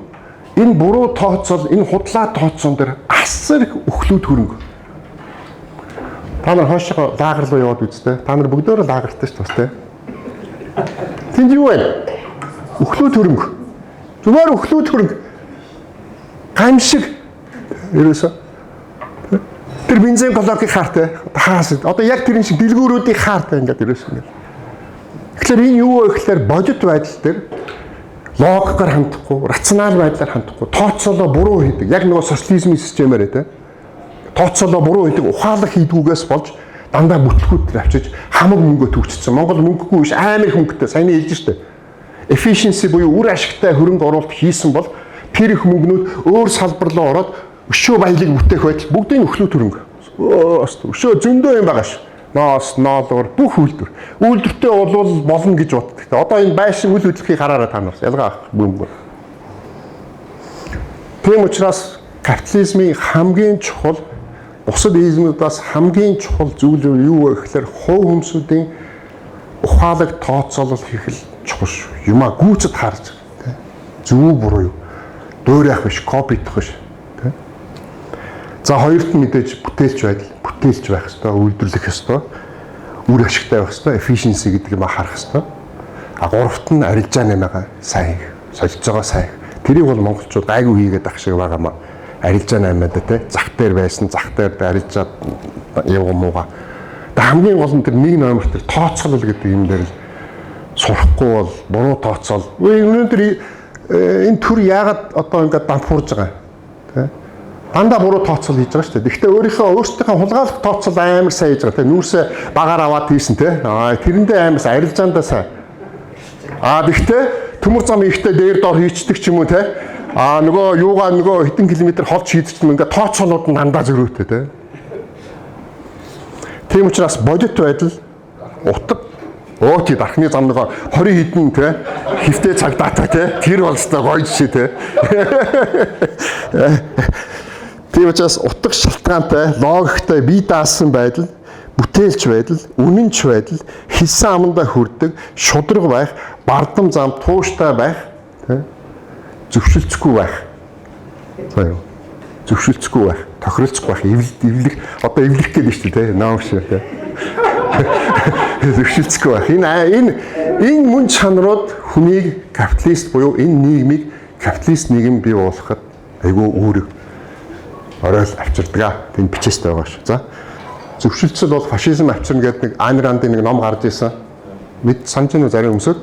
Энэ буруу тооцоол, энэ худлаа тооцоон дээр асар их өхлүүд хөрөнгө. Та нар хойшоо лагер руу яваад үзтээ. Та нар бүгдөө лагертай шүү дээ. Тэнд юу вэ? Өхлүүд хөрөнгө. Зүгээр өхлүүд хөрөнгө. Гамшиг ерөөсөө. Тэр бензин колонкийн хаартай. Хаас. Одоо яг тэрэн шиг дэлгүүрүүдийн хаартай ингээд ерөөсөө. Тэгэхээр энэ юу вэ гэхээр бодит байдал дээр логикоор хандахгүй, рационал байдлаар хандахгүй, тооцоолоо буруу хийдэг. Яг нөгөө социализмын системээр тэ. Тооцоолоо буруу хийдэг, ухаалаг хийдгүүгээс болж дандаа бүтлгүүтээр авчиж хамаг мөнгө төгсчихсөн. Монгол мөнгөгүй биш амар их мөнгөтэй. Саяны хэлж штэ. Efficiency буюу үр ашигтай хөрөнгө оруулалт хийсэн бол тэр их мөнгнүүд өөр салбар руу ороод өшөө баялаг бүтээх байтал бүгдийн өхлөө төрөнгө. Өшөө зөндөө юм байгаа ш. Ноос, ноолуур бүх үйлдвэр. Үйлдвэртэй бол болно гэж боддог. Одоо энэ байшин үйл хөдлөлтийг хараараа та нар ялгаа авах. Тийм учраас капитализмын хамгийн чухал бусад измүүдээс хамгийн чухал зүйл юу вэ гэхээр хувь хүмүүсийн ухаалаг тооцоолол хийх л чухал шүү. Юмаа гүйцэд харж тэ. Зөв буруу юу? Дөөрөх биш, копидох биш. За хоёрт нь мэдээж бүтээлч байх ёстой, үйлдвэрлэх ёстой, үр ашигтай байх ёстой, efficiency гэдэг юм харах ёстой. Гуравт нь арилжаа нэмэгээ сайн хийх, солилцоогоо сайн хийх. Тэрийг бол монголчууд гайгүй хийгээд ах шиг байгаамаа. Арилжаа нэмээд те зах дээр байсан, зах дээр арилжаад явгамууга. Хамгийн гол нь тэр нэг номер тэр тооцоолол гэдэг юм дээр л сурахгүй бол буруу тооцоол. Өнөөдөр энэ төр яагаад одоо ингээд дампуурж байгаа те? Дандаа буруу тооцоол хийж байгаа шүү дээ. Гэхдээ өөрийнхөө хулгайлах тооцоол амар сайн хийж байгаа. Тэ нүүрсээ багаар аваад хийсэн те. Тэрэндээ амар арилжаандаа сайн. Гэхдээ төмөр зам ихтэй дээр доор хийчдэг ч юм уу те. Нөгөө хэдэн километр холж хийдэг юм ингээд тооцоолууд нь дандаа зөрүүтэй те. Тийм учраас бодит байдал утга тий дархны зам нөгөө 20 хэдэн те хөвтэй цагдаатай те. Тэр бол өстой гоё жишээ те. Тийм учраас утга шалтгаантай, логиктой, бие даасан байдал, бүтээлч байдал, үнэнч байдал, хэлсэн амандаа хүрдэг, шудраг байх, бардам зам тууштай байх, зөвшөлдсөхгүй байх. Зөвшөлдсөхгүй байх, тохиролцохгүй байх, эвлэх, одоо эвлэх гэдэг нь шүү дээ, ном шиг те. Зөвшөлдсөхгүй байх. Энэ мөн чанарууд хүнийг капиталист буюу энэ нийгмийг капиталист нийгэм бий болгоход айгүй үүрэг орой авчирдаг. Тийм бичээстэй байгаа шүү. За. Зөвшөлтсөл бол фашизм авчирна гэдэг нэг Айн Рандын нэг ном гарч ирсэн. Мэд санаж нь зарим өмсөд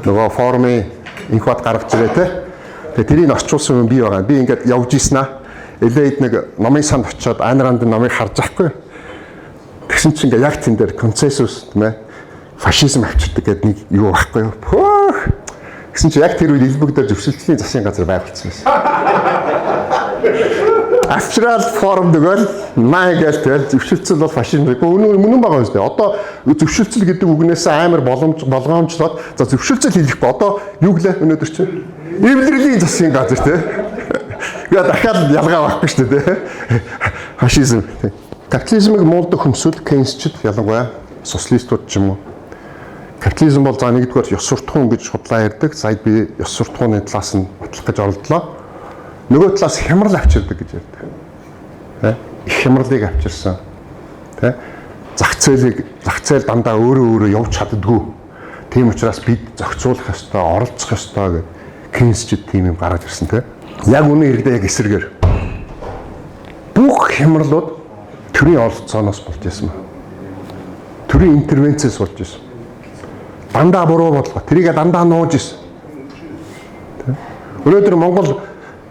нөгөө форумын инхбат гаргаж ирээ те. Тэгээ тэрийг орчуулсан юм би байгаа. Би ингээд явж ийсэн аа. Элейд нэг номын санд очиод Айн Рандын номыг харж байхгүй. Тэгсэн чинь ингээд яг тэн дээр консенсус тийм ээ. Фашизм авчирдаг гэдэг нэг юу байхгүй юу? Гэсэн чинь яг тэр үед Илбэг дээр зөвшөлтлийн засгийн газар байгуулсан байсан. Авчрал форум дэвэл маягаар тэгэл зөвшөлтсөл бол фашизм гэдэг үнэн байгаа юм шүү дээ. Одоо зөвшөлтсөл гэдэг үгнээс амар болгоомжлоод за зөвшөлтсөл хэлэхгүй одоо юу гэлээ өнөөдөр чинь эвлэрлийн засгийн газар тий. Яа дахиад ялгаа байхгүй шүү дээ. Фашизм. Капитализмыг муулдаг хүмүүсүүд Кейнсчд ялангуяа социалистууд ч юм уу. Капитализм бол за нэгдүгээр ёс суртахуун гэж худлаа ярьдаг. Сая би ёс суртахууны талаас нь батлах гэж оролдлоо. Нөгөө талаас хямрал авчирдаг гэж ярьдаг. Их хямралыг авчирсан. Зах зээл дандаа өөрөө явж чаддгүй. Тийм учраас бид зохицуулах ёстой, оролцох ёстой гэдэг Кейнсчд тийм юм гаргаж ирсэн те. Яг үнэн хэрэгдээ яг эсрэгээр бүх хямралууд төрийн оролцооноос болж байсан ба. Төрийн интервенцээс болж байсан. Дандаа буруу бодлого. Тэрийг дандаа нууж исэн. Өнөөдөр Монгол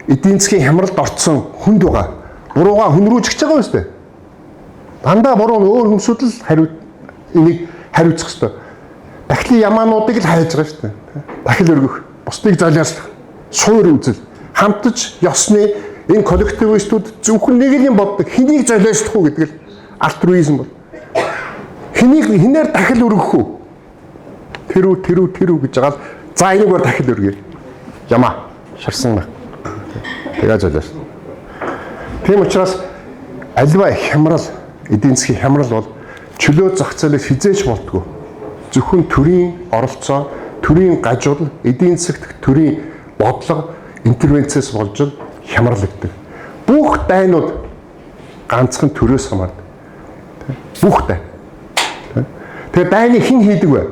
эдийн засгийн хямралд орцсон хүнд байгаа. Буруугаа хүн рүү чигч байгаа юм шүү дээ. Дандаа буруу өөр хүмүүсүүд л энийг хариуцах хэрэгтэй. Дахлын ямаануудыг л хайж байгаа шүү дээ. Дахил өргөх, бусдыг золиослох, суур үзэл, хамтаж ёсны энэ коллективистүүд зөвхөн нэг л юм боддог. Хэнийг золиослох уу гэдэг л альтруизм бол. Хинээр дахил өргөх үү? Тэр үү гэж байгаа л за энийг бол дахил өргөе. Ямаа шарсан байна. Тэгээ золиос. Тийм учраас альва хямрал, эдийн засгийн хямрал бол чөлөө зах зээлээс хизээж болтгоо. Зөвхөн төрийн оролцоо, төрийн гажуул, эдийн засагт төрийн бодлого интервенцээс болж хямралдаг. Бүх дайнууд ганцхан төрөөс хамаардаг. Бүх дай. Тэгээ дайны хэн хийдэг вэ?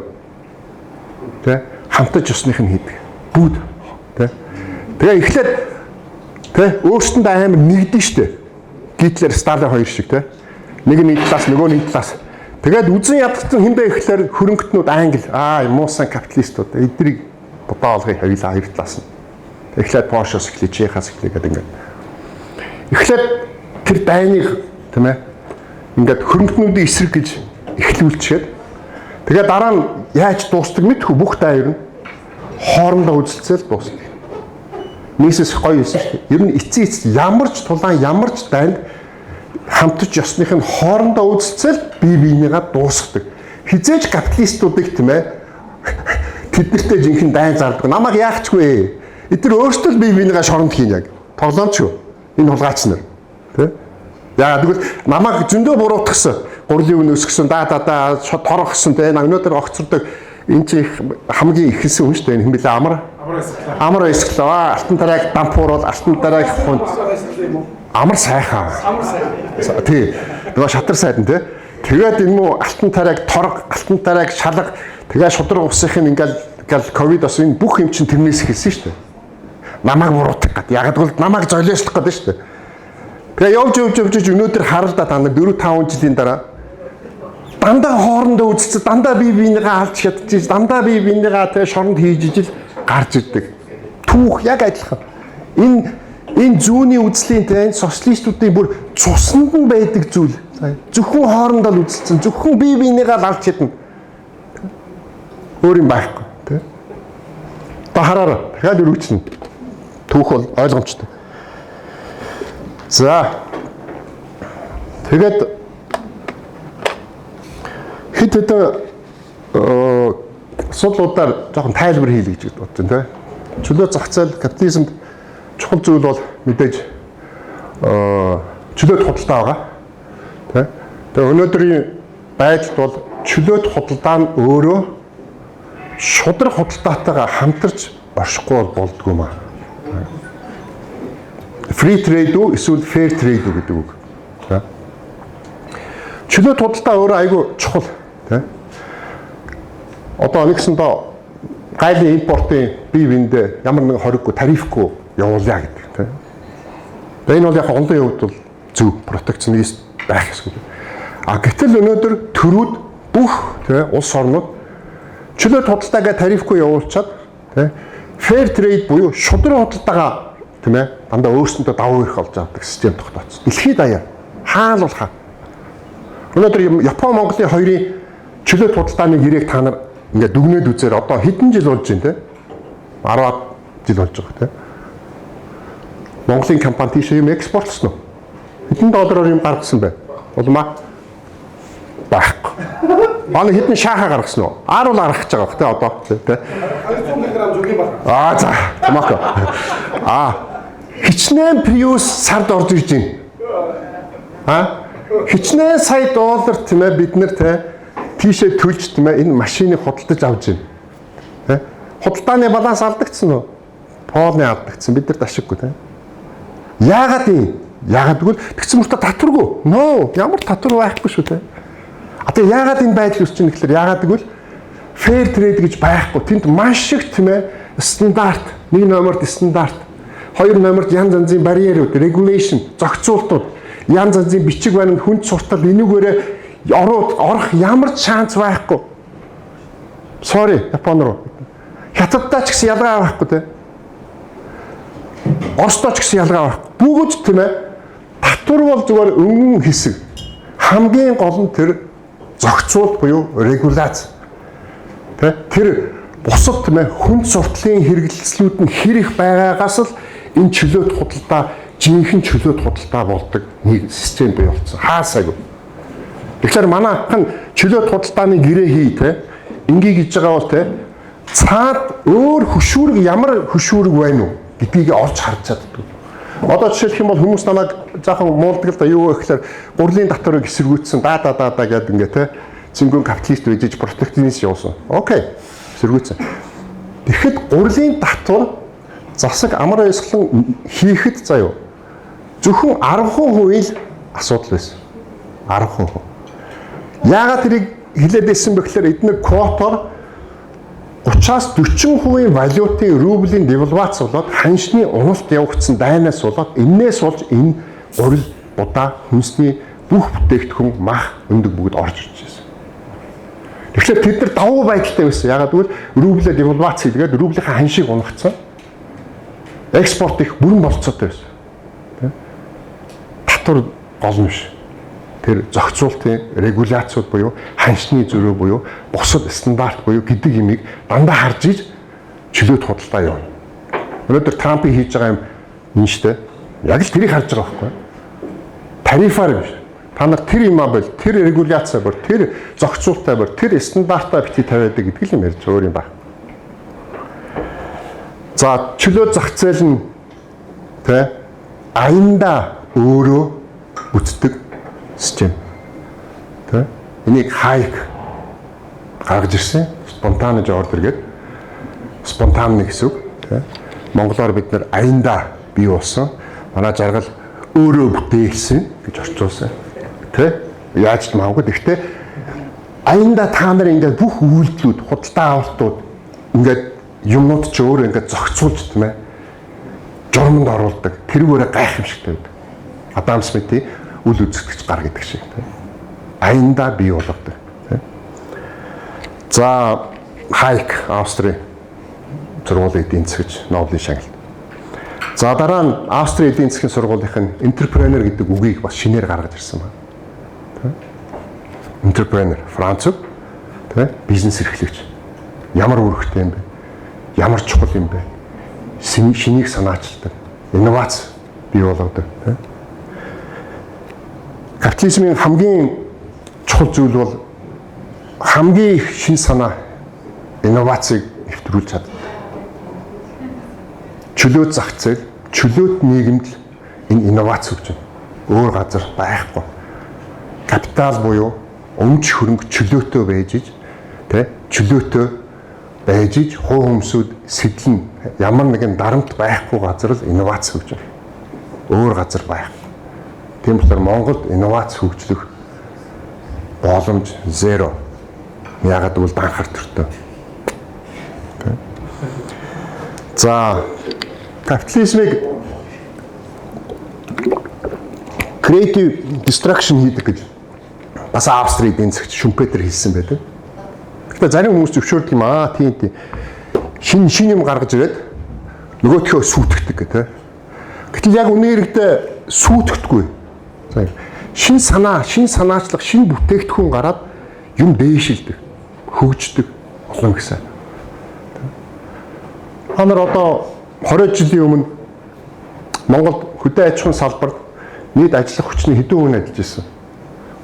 Тэ хамтаж ёсных нь хийдэг. Бүгд. Тэгээ эхлээд өөрсөндөө амар нэгдэн штэ. Гитлер, Сталин хоёр шиг тэ. Нэг нь талаас, нөгөө нэг талаас. Тэгээд үзэн ядгсан хинбэ ихлээр хөрөнгөтнүүд англи, муусан капиталистууд эднийг бодоо олгыг хоёулаа хоёр талаас нь. Эхлээд Польшоос эхлэе, Чехаас эхлэе гэдэг ингээд. Эхлээд тэр дайныг тийм ээ ингээд хөрөнгөтнүүдийн эсрэг гэж эхлүүлчихэд тэгээд дараа нь яаж дуустдаг мэдхүү бүх дайр нь хоорондоо үзэлцэл дуустдаг. Нийсэс гоё хэлсэн шүү дээ. Ер нь эцээ ямарч тулаан ямарч дайнд хамтж ёсных нь хоорондоо үзэлцэл бие биенийгээ дуусгадаг. Хизээж капиталистуудыг тийм ээ тэднэртэй жинхэнэ дайн зардаг. Намайг яахчгүй. Эдгээр өөрсдөө бие биенийгээ шоронд хийн яг. Тоглоомч юу? Энэ хулгайч нар. Тэ? Яагаад гэвэл намайг зөндөө буруутгсан. Гурлын үн өсгсөн, шууд торгосон тэ. Өнөөдөр огцордог энэ чи хамгийн ихэсэн хүн шүү дээ. Хэн бэлээ амар эсгэлээ. Алтан тарааг дампуурал, алтан тарааг хүн амар сайхан. Тий. Нөгөө шатар сайдан тий. Тэгээд энэ муу алтан тарааг торг, алтан тарааг шалга, тэгээ шудраг усынх нь ингээл ковид бас энэ бүх юм чинь тэрнээс эхэлсэн шүү дээ. Намайг буруутгах гэдэг. Яг гэвэл намайг золиослох гэдэг шүү дээ. Тэгээ явж өнөөдөр харалдаа та нар 4-5 жилийн дараа дандаа хоорондоо үзэлцэл, дандаа бие биенийгээ алж чадчих, дандаа бие биенийгээ тэгээ шоронд хийж ижил гарч ирдэг. Түүх яг адилхан. Энэ зүүнний үзлийн энэ социалистуудын бүр цуснд нь байдаг зүйл. Зөвхөн хоорондоо л үзэлцэн, зөвхөн бие биенийгээ алж чадна. Өөр юм байхгүй, тэ. Та хараарай. Дахиад өргөжнө. Түүх бол ойлгомжтой. За. Тэгээд хэд асуудлуудаар жоохон тайлбар хийлгэж гэж бодсон тийм. Чөлөө зах зээл капитализмд чухал зүйл бол мэдээж чөлөөт худалдаа байгаа. Тийм. Тэгээ өнөөдрийн байдалд бол чөлөөт худалдаа нь өөрөө шудраг худалдаатайгаа хамтарч оршихгүй болдгоо маа. Free trade уу эсвэл fair trade үү гэдэг үг. Тийм. Чөлөөт худалдаа өөрөө айгүй чухал. Тийм. Одоо нэгсэндээ гайлын импортын бие биендээ ямар нэгэн хориггүй тарифгүй явуулъя гэдэг тийм. Энэ бол яг олон хувьд бол зөв протекционист байх гэсэн. Гэтэл өнөөдөр төрүүд бүх тийм улс орнууд чөлөөт худалдаагаа тарифгүй явуулчаад тийм fair trade буюу шудраг худалдаагаа тийм ээ дандаа өөрсөндөө давуу эрх олж авдаг систем тогтооцсон. Дэлхийд даяар хаал бол хаа. Өнөөдөр Япон Монголын хоёрын чөлөөт худалдааны гэрээг та нар ингээд дүгнээд үзээр одоо хэдэн жил болж байна те 10 жил болж байгаа те Монголын компани тийш юм экспортлсон уу хэдэн доллараар юм гаргасан бэ улмаа байхгүй манай хэдэн шааха гаргасан уу 10 л гаргах гэж байгаа те одоо те 200 грамм зүг юм байна за томако хичнээн Prius сард орж ирж байна хичнээн сая доллар тийм ээ бид нар те тийшээ төлж тийм ээ энэ машиныг худалдаж авч байна. Тэ? Худалдааны баланс алдагдсан уу? Поолны алдагдсан. Бид нар дашиггүй тэ. Яагаад юм? Яагаад гэвэл тэгсэн мөртөө татваргүй. Ноо, ямар татвар байхгүй шүү тэ. Тэгээ яагаад энэ байдал үүсч байна гэхээр яагаад гэвэл fair trade гэж байхгүй. Тэнд маш их тийм ээ стандарт, нэг номерт стандарт, хоёр номерт янз янзын барьерууд, regulation, зохицуултууд янз янзын бичиг баримт, хүнд суртал энүүгээрээ орох ямар ч шанс байхгүй. Sorry, Япон руу. Хятадтай ч гэсэн ялгаа байхгүй те. Оростой ч гэсэн ялгаа байхгүй. Бүгд тийм ээ. Татвар бол зүгээр өнгөн хэсэг. Хамгийн гол нь тэр зохицуулт буюу регуляц. Тэр бусад тийм ээ хүнд суртлын хэрэгэлслүүд нь хэр их байгаагаас л энэ чөлөөт худалдаа жинхэнэ чөлөөт худалдаа болдог нэг систем бий болсон. Хаасаагүй. Тэгэхээр манай ахын чөлөөт худалдааны гэрээ хий те. Ингийг хийж байгаа бол те цаад өөр хөшүүрэг ямар хөшүүрэг байна уу гэдгийг олж харж чаддаг. Одоо жишээлх юм бол хүмүүс намайг жоохон муулдаг л да юу гэхээр гурлийн татварыг эсэргүүцсэн да гэдэг ингээ те цэнгүүн капиталист үжиж протектионист явуулсан. Окей. Эсэргүүцсэн. Тэгэхэд гурлийн татвар засаг амар ёслон хийхэд заяа. Зөвхөн 10% л асуудал байсан. 10%. Яагаад тэрийг хэлээд байсан бэ гэхээр эдгээр квотор 30-аас 40% валютын рублийн девальвац болоод ханшны уналт явагдсан дайнаас болоод энээс болж энэ гурил будаа хүнсний бүх бүтээгдэхүүн мах өндөг бүгд орж ирж байсан. Тэгэхээр тэд нар давуу байдалтай байсан. Яагаад гэвэл рублээ девальвац хийгээд рублийнхаа ханшийг унгацсан. Экспорт их бүрэн болцоотой байсан. Татвар гол нь биш. Тэр зохицуултын регуляцууд буюу ханшны зөрөө буюу бусад стандарт буюу гэдэг юмыг дандаа харж иж чөлөөт худалдаа явна. Өнөөдөр Трампын хийж байгаа юм энэ штэ. Яг л тэрийг харж байгаа байхгүй. Тарифаар биш. Та нар тэр юм аа бол тэр регуляцаа бүр тэр зохицуултаа бүр тэр стандартаа бити тавиад гэдэг л юм ярьж өөр юм байна. За чөлөө зах зээл нь тэ аянда өөрөө бүтдэг систем. Тэ? Энийг хайк гаргаж ирсэн. Спонтанж ордер гэдэг. Спонтанны гэсэн үг. Тэ? Монголоор бид нэр аянда бий болсон. Манай жаргал өөрөө бүтээлсэн гэж орчуулсан. Тэ? Яаж ч маавгүй. Гэхдээ аянда та нар ингээд бүх үйлдэлүүд, худалдаа авалтууд ингээд юмнууд ч өөр ингээд зохицуулж тийм ээ. Журманд оруулдаг. Тэрүүгээр гайхамшигтай байдаг. Адам Смитийн үл үзэгдэгч гар гэдэг шиг тийм. Аянда бий болгодог. Тийм. За Хайк Австрийн сургуулийн эдийн засгч Нобелийн шагналт. За дараа нь Австрийн эдийн засгийн сургуулийн entrepreneur гэдэг үгийг бас шинээр гаргаж ирсэн байна. Тийм. Entrepreneur Франц тийм бизнес эрхлэгч. Ямар үүрэгтэй юм бэ? Ямар чухал юм бэ? Шинийг санаачилдаг. Инновац бий болгодог тийм. Капитализмын хамгийн чухал зүйл бол хамгийн их шин санаа инновацийг нэвтрүүлж чаддаг. Чөлөөт зах зээл, чөлөөт нийгэмд энэ инновац өгч байна. Өөр газар байхгүй. Капитал буюу өмч хөрөнгө чөлөөтэй байж иж, тэ чөлөөтэй байж иж хуу хүмүүсүүд сэтлэн ямар нэгэн дарамт байхгүй газар л инновац өгч байна. Өөр газар байхгүй. Тийм болохоор Монголд инновац хөгжлөх боломж зеро. Яагаад гэвэл данхар төртөө. За капитализмыг creative destruction хийдэг гэж бас Австрийн эдийн засгч Шумпетер хэлсэн байдаг. Гэхдээ зарим хүмүүс зөвшөөрдөг юм аа тийм. Шин юм гаргаж ирээд нөгөөдхөө сүйтгэдэг гэх тэ. Гэтэл яг үнээрээ сүйтгэдэггүй. Шин санаачлах, шин бүтээгдэхүүн гараад юм дээшилдэг, хөгждөг олон гэсэн. Хамар одоо 20 жилийн өмнө Монголд хөдөө аж ахуйн салбарт нийт ажиллах хүчний хэдэн хувь ажиллаж ирсэн.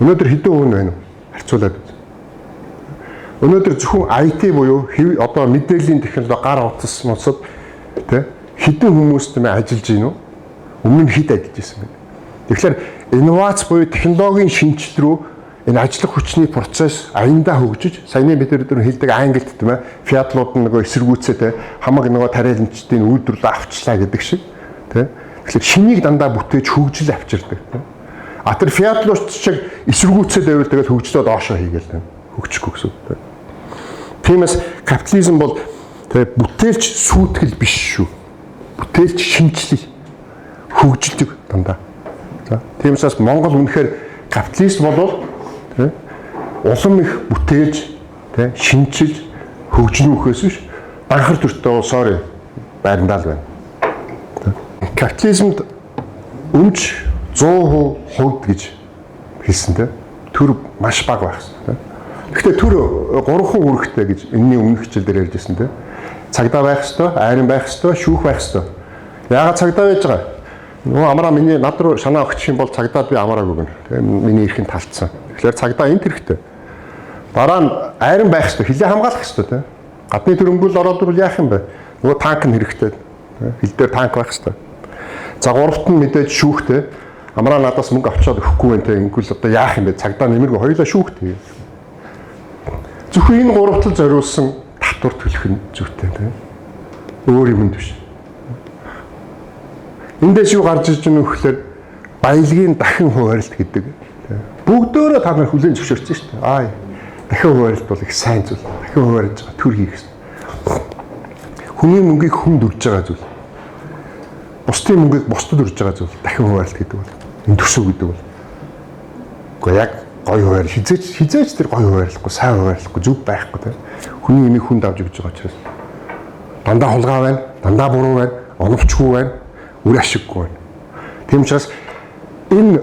Өнөөдөр хэдэн хувь байна вэ? Харьцуулаад үз. Өнөөдөр зөвхөн IT буюу одоо мэдээллийн технологи гар утас тэ хэдэн хүмүүс тийм ажиллаж гин үү? Өмнө нь хэд ажиллаж ирсэн бэ? Тэгэхээр инновац буюу технологийн шинжил рүү энэ ажиллах хүчний процесс аяндаа хөгжиж, саяны бид нар хэлдэг англид тийм ээ, фиатлууд нөгөө эсэргүүцээд хамаг нөгөө тариаланчдын үйлдвэрлэлээ авчлаа гэдэг шиг тийм. Тэгэхээр шинийг дандаа бүтээж хөгжил авчирдаг тийм. А тэр фиатлууч шиг эсэргүүцээд байвал тэгээд хөгжлөө доошоо хийгээл тийм. Хөгжихгүй гэсэн үг тийм. Тиймээс капитализм бол тэгээд бүтээлч сүйтгэл биш шүү. Бүтээлч шинжлэл хөгжилдөг дандаа. За тийм учраас Монгол үнэхээр капиталист болвол тий улам их бүтээж тий шинжилж хөгжнөхөөс биш анхаар төртөө sorry байрандаа л байна. Капитализмд өмч 100% хувьд гэж хэлсэн тий. Төр маш бага байх хэрэгтэй. Гэхдээ төр 3% хүрэхтэй гэж энэний өмнөх хичээлдэр ярьжсэн тий. Цагдаа байх хэрэгтэй, айрын байх хэрэгтэй, шүүх байх хэрэгтэй. Яагаад цагдаа байж байгаа? Нөгөө амраа миний над руу шанаа өгчих юм бол цагдаад би амрааг өгнө. Миний эрхэнд талцсан. Тэгэхээр цагдаа энд хэрэгтэй. Дараа нь айрын байх хэрэгтэй, хилээ хамгаалах хэрэгтэй тий. Гадны төрөмгөл ороод ирвэл яах юм бэ? Нөгөө танк нь хэрэгтэй. Хил дээр танк байх хэрэгтэй. За гуравт нь мэдээж шүүхтэй. Амраа надаас мөнгө авчаад өгөхгүй байх тий. Ингэвэл одоо яах юм бэ? Цагдаа нэмэргүй хоёулаа шүүхтэй. Зөвхөн энэ гуравтал зориулсан татвар төлөх нь зүйтэй тий. Өөр юм биш. Эндээс юу гарч иж байгаа нөхлөөр баялагын дахин хуваарлт гэдэг. Бүгдөө та нар хүлээн зөвшөөрсөн шүү дээ. Дахин хуваарлт бол их сайн зүйл. Дахин хуваарлж байгаа төр хийх гэсэн. Хүний мөнгийг хүн дүрж байгаа зүйл. Бусдын мөнгийг бусдад дүрж байгаа зүйл дахин хуваарлт гэдэг бол. Энэ төсөв гэдэг бол. Гэхдээ яг гой хуваарлт хизээч тэр гой хуваарлахгүй, сайн хуваарлахгүй зүг байхгүй тийм. Хүний энийг хүн давж өгч байгаа учраас дандаа хулгай байна, дандаа буруу байна, оновчгүй байна. Үр ашиггүй байна. Тийм учраас энэ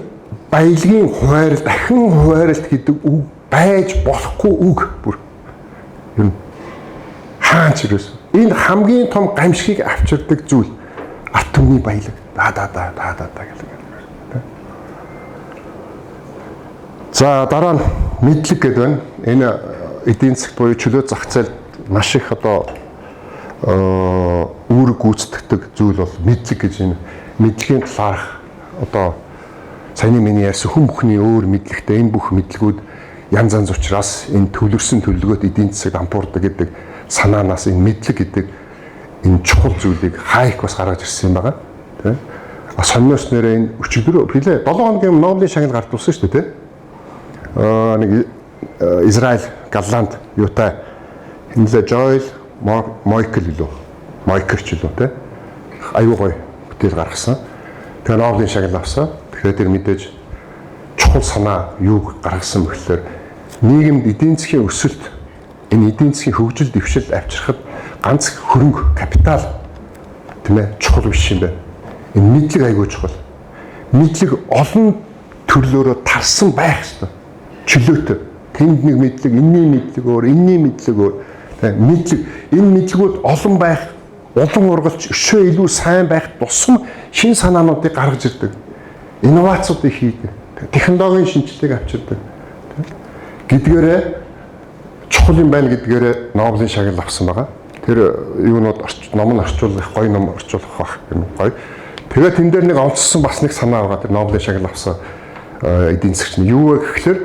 баялагын хуваарлт, дахин хуваарлт гэдэг үг байж болохгүй үг бүр. Юм хаач ирээс. Энэ хамгийн том гамшигыг авчирдаг зүйл арт түмний баялаг. Да гэх. За дараа нь мэдлэг гэдэг байна. Энэ эдийн засгт буюу чөлөө зах зээлд маш их одоо үүрэг гүйцэтгэдэг зүйл бол мэдлэг гэж энэ мэдлэгийн талаарх одоо саяны миний ярьсан хүн бүхний өөр мэдлэгтэй энэ бүх мэдлгүүд янз янз учраас энэ төвлөрсөн төлөвлөгөөт эдийн засаг дампуурдаг гэдэг санаанаас энэ мэдлэг гэдэг энэ чухал зүйлийг хайх бас гаргаж ирсэн юм байна тийм. Сонноос нэрээ энэ өчигдөр хэлээ 7 хоногийн Нобелийн шагнал гард тулсан шүү дээ тийм. Нэг Израиль Галланд юутай хинлээ Жойл Майкл илүү. Майкерч илүү те. Аюу гой бүтээл гаргасан. Тэгээ Нобелийн шагнал авсан. Тэгэхээр тэр мэдээж чухал санаа юуг гаргасан бэхлээр нийгэмд эдийн засгийн өсөлт энэ эдийн засгийн хөгжил дэвшил авчрахад ганц хөрөнгө капитал тийм ээ чухал биш юм байна. Энэ мэдлэг аюу чухал. Мэдлэг олон төрлөөрөө тарсан байх ёстой. Чөлөөтэй. Тэнд нэг мэдлэг, энэний мэдлэг өөр, энэний мэдлэг өөр. Мэдлэг энэ мэдлгүүд олон байх, улам ургалж өшөө илүү сайн байх тусам шин санаануудыг гаргаж ирдэг. Инновацуудыг хийдэг. Технологийн шинжилгээг авчирдаг. Гэдгээрээ чухал юм байна гэдгээрээ Нобелийн шагнал авсан байгаа. Тэр юунууд ном нь орчуулах, гоё ном орчуулах байх юм гоё. Тэгээд тэн дээр нэг онцлсон бас нэг санаа байгаа. Тэр Нобелийн шагнал авсан эдийн засгч нь юу вэ гэхээр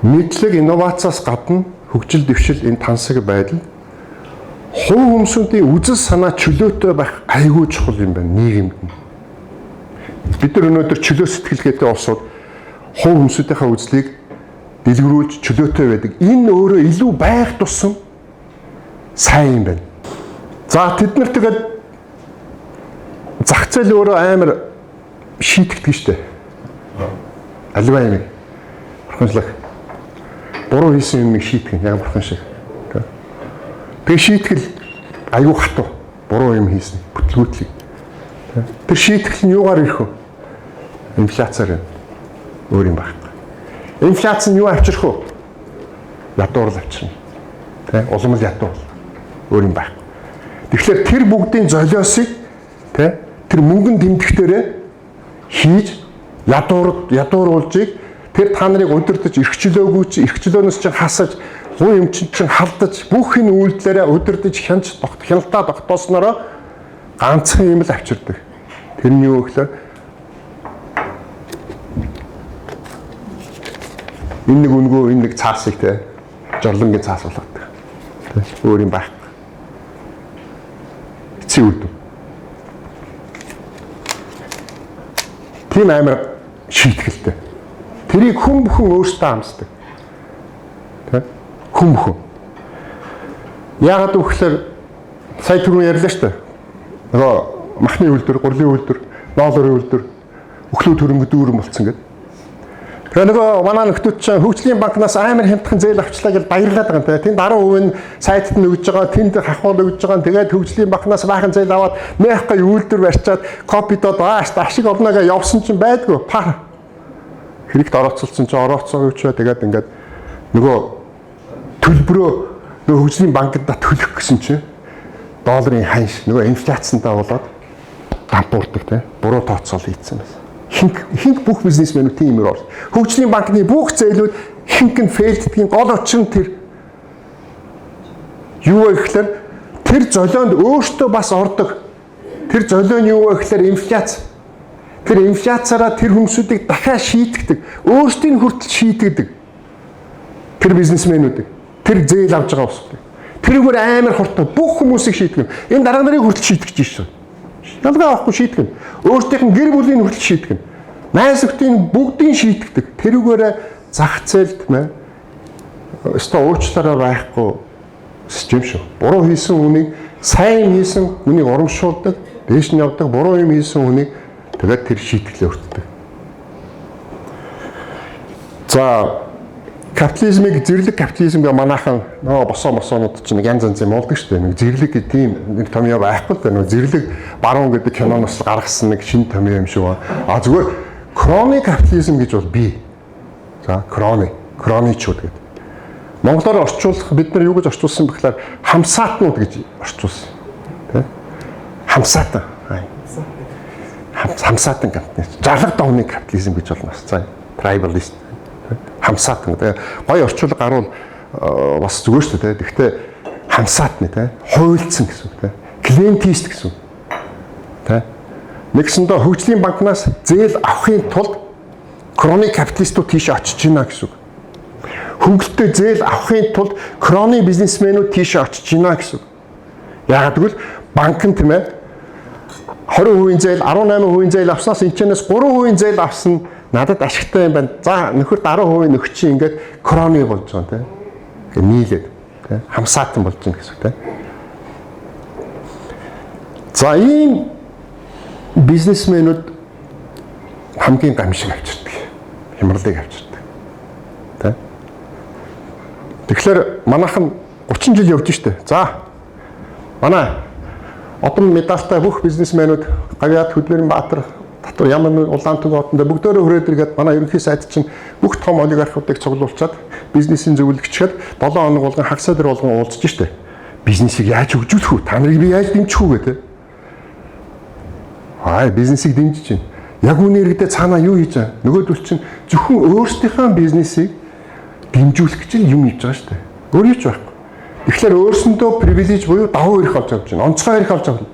мэдлэг инновацаас гадна хөгжил дэвшил энэ тансаг байдал хувь хүмүүсийн үзэл санаа чөлөөтэй байх айгүй чухал юм байна нийгэмд. Бид нар өнөөдөр чөлөө сэтгэлгээтэй улсууд хувь хүмүүсийнхээ үзлийг дэлгэрүүлж чөлөөтэй байдаг. Энэ өөрөө илүү байх тусам сайн юм байна. За тэд нар тэгээд зах зээл өөрөө амар шийтгдэг штэ. Аливаа юм. Бурханчлах. Буруу хийсэн юмыг шийтгэн яг бурхан шиг. Тэр шийтгэл аюу хатуу. Буруу юм хийсэн. Бүтлгүүтлийг. Тэр шийтгэл нь юугаар ирэх вэ? Инфляцаар юм. Өөр юм байхгүй. Инфляц нь юу авчрах вэ? Ядуурл авчирна. Тэ? Улам л ядуу. Өөр юм байхгүй. Тэгэхээр тэр бүгдийн золиосыг тэ тэр мөнгөн тэмдэгтэрээ хийж ядууруулжийг тэр та нарыг удирдах эрхчлөөгүй чи эрхчлөөнөөс чинь хасаж хуу юм чинь халдаж бүх энэ үйлдэлээрээ удирдах хяналтаа тогтооснороо ганцхан юм л авчирдаг. Тэр нь юу гэхээр энэ нэг үнгөө энэ нэг цаасыг те жорлонгийн цаас болгодог. Тэ өөр юм байхгүй. Эцсийн үр дүн. Тийм амар шийтгэлтэй. Тэрийг хүн бүхэн өөртөө амсдаг. Тэ? Хүн бүхэн. Яагаад гэвэл сая түрүү ярьлаа шүү дээ. Нөгөө махны үйлдвэр, гурлын үйлдвэр, ноолорын үйлдвэр өглөө төрөнгө дүүрэн болцсон гэдэг. Тэгээ нөгөө манай нөхдүүд чинь хөгжлийн банкнаас амар хямдхан зээл авчлаа гэж баярлаад байгаа юм те. Тэнд 10% нь сайтад нь өгж байгаа, тэнд хахуул өгж байгаа. Тэгээд хөгжлийн банкнаас баахан зээл аваад мэхгай үйлдвэр барьчаад копидод ашиг олноога явсан чинь байдгүй. Хэрэгт орооцолсон чинь орооцоо өгчөө. Тэгээд ингээд нөгөө төлбөрөө нөгөө хөгжлийн банкнд төлөх гэсэн чинь долларын ханш нөгөө инфляцтай болоод дампуурдаг те. Буруу тооцоол хийцэн байсан. Хинк бүх бизнесмэнүүд тийм юм орсон. Хөгжлийн банкны бүх зээлүүд хинк нь фейлддгийн гол учир нь тэр юу вэ гэхээр тэр золионд өөртөө бас ордог. Тэр золион юу вэ гэхээр инфляц. Тэр инфляцаараа тэр хүмүүсүүдийг дахиад шийтгдэг. Өөрсдийн хүртэл шийтгдэг. Тэр бизнесмэнүүдийг тэр зээл авж байгаа усдаг. Тэрүүгээр амар хурдан бүх хүмүүсийг шийтгэн. Энэ дарга нарыг хүртэл шийтгэж шээ. Ялгаа авахгүй шийтгэн. Өөртөөх нь гэр бүлийн хүртэл шийтгэн. Найз нөхдийн бүгдийг шийтгэдэг. Тэрүүгээр зах зээлд мэ өстө уучлаарай байхгүй систем шүү. Буруу хийсэн хүнийг сайн хийсэн хүнийг урамшуулдаг, дээш нь явдаг, буруу юм хийсэн хүнийг тэгээд тэр шийтгэлээ өртдөг. За капитализмыг зэрлэг капитализм гэ манайхан нөө босоонууд чинь янз янз юм болдог шүү дээ. Нэг зэрлэг гэдэг тийм нэг томьёо байхгүй л дээ. Нэг зэрлэг баруун гэдэг киноноос гаргасан нэг шинэ томьёо юм шиг байна. Зүгээр кроны капитализм гэж бол бий. За кроничуд гэдэг. Монголоор орчуулах бид нар юу гэж орчуулсан бэ гэхээр хамсаатнууд гэж орчуулсан. Тэ? Хамсаатан. Хамсаатан капитализм. Жаргал давны капитализм гэж болно. За трибалист. Хамсаатан. Тэгээ гоё орчуулга гарвал бас зүгээр шүү дээ. Гэхдээ хамсаатны те хуйлцсан гэсэн үг те. Клиентист гэсэн үг. Тэ? Нэгсэндээ хөгжлийн банкнаас зээл авахын тулд кроны капиталистууд тийш очиж гинэ гэсэн үг. Хөнгөлөлтөй зээл авахын тулд кроны бизнесмэнүүд тийш очиж гинэ гэсэн үг. Яагаад гэвэл банк нь тийм ээ 20% зээл 18% зээл авснаас энэчнээс 3% зээл авсан надад ашигтай юм байна. За нөхөрт 10% нөхч чинь ингээд кроны болж байгаа тийм. Ингээд нийлээд тийм хамсаатан болж байна гэсэн үг тийм. За ийм бизнесмэнүүд хамгийн гамшиг авчирдаг. Хямралыг авчирдаг. Тийм. Тэгэхээр манайхан 30 жил явж штэ. За манай одон медальтай бүх бизнесмэнүүд Гавьяат Хөдөлмөрийн Татвар ямар нэг Улаантүг хотонд бүгдөө хүрээд иргээд манай ерөнхий сайд чинь бүх том олигархуудыг цуглуулчаад бизнесийн зөвлөгчөд 7 хоног болгон хагас дээр болгон уулзж штэ. Бизнесийг яаж хөгжүүлэх вэ? Та нарыг би яаж дэмжих үү гэдэг. Бизнесийг дэмжиж чинь. Яг үүний иргэдээ цаанаа юу хийж байгаа? Нөгөөдөл чинь зөвхөн өөрсдийнхөө бизнесийг дэмжүүлэх гэж юм хийж байгаа штэ. Өөр юу ч байхгүй. Тэгэхээр өөрсөндөө привилеж буюу давуу эрх авч явж байна. Онцгой эрх авч авна.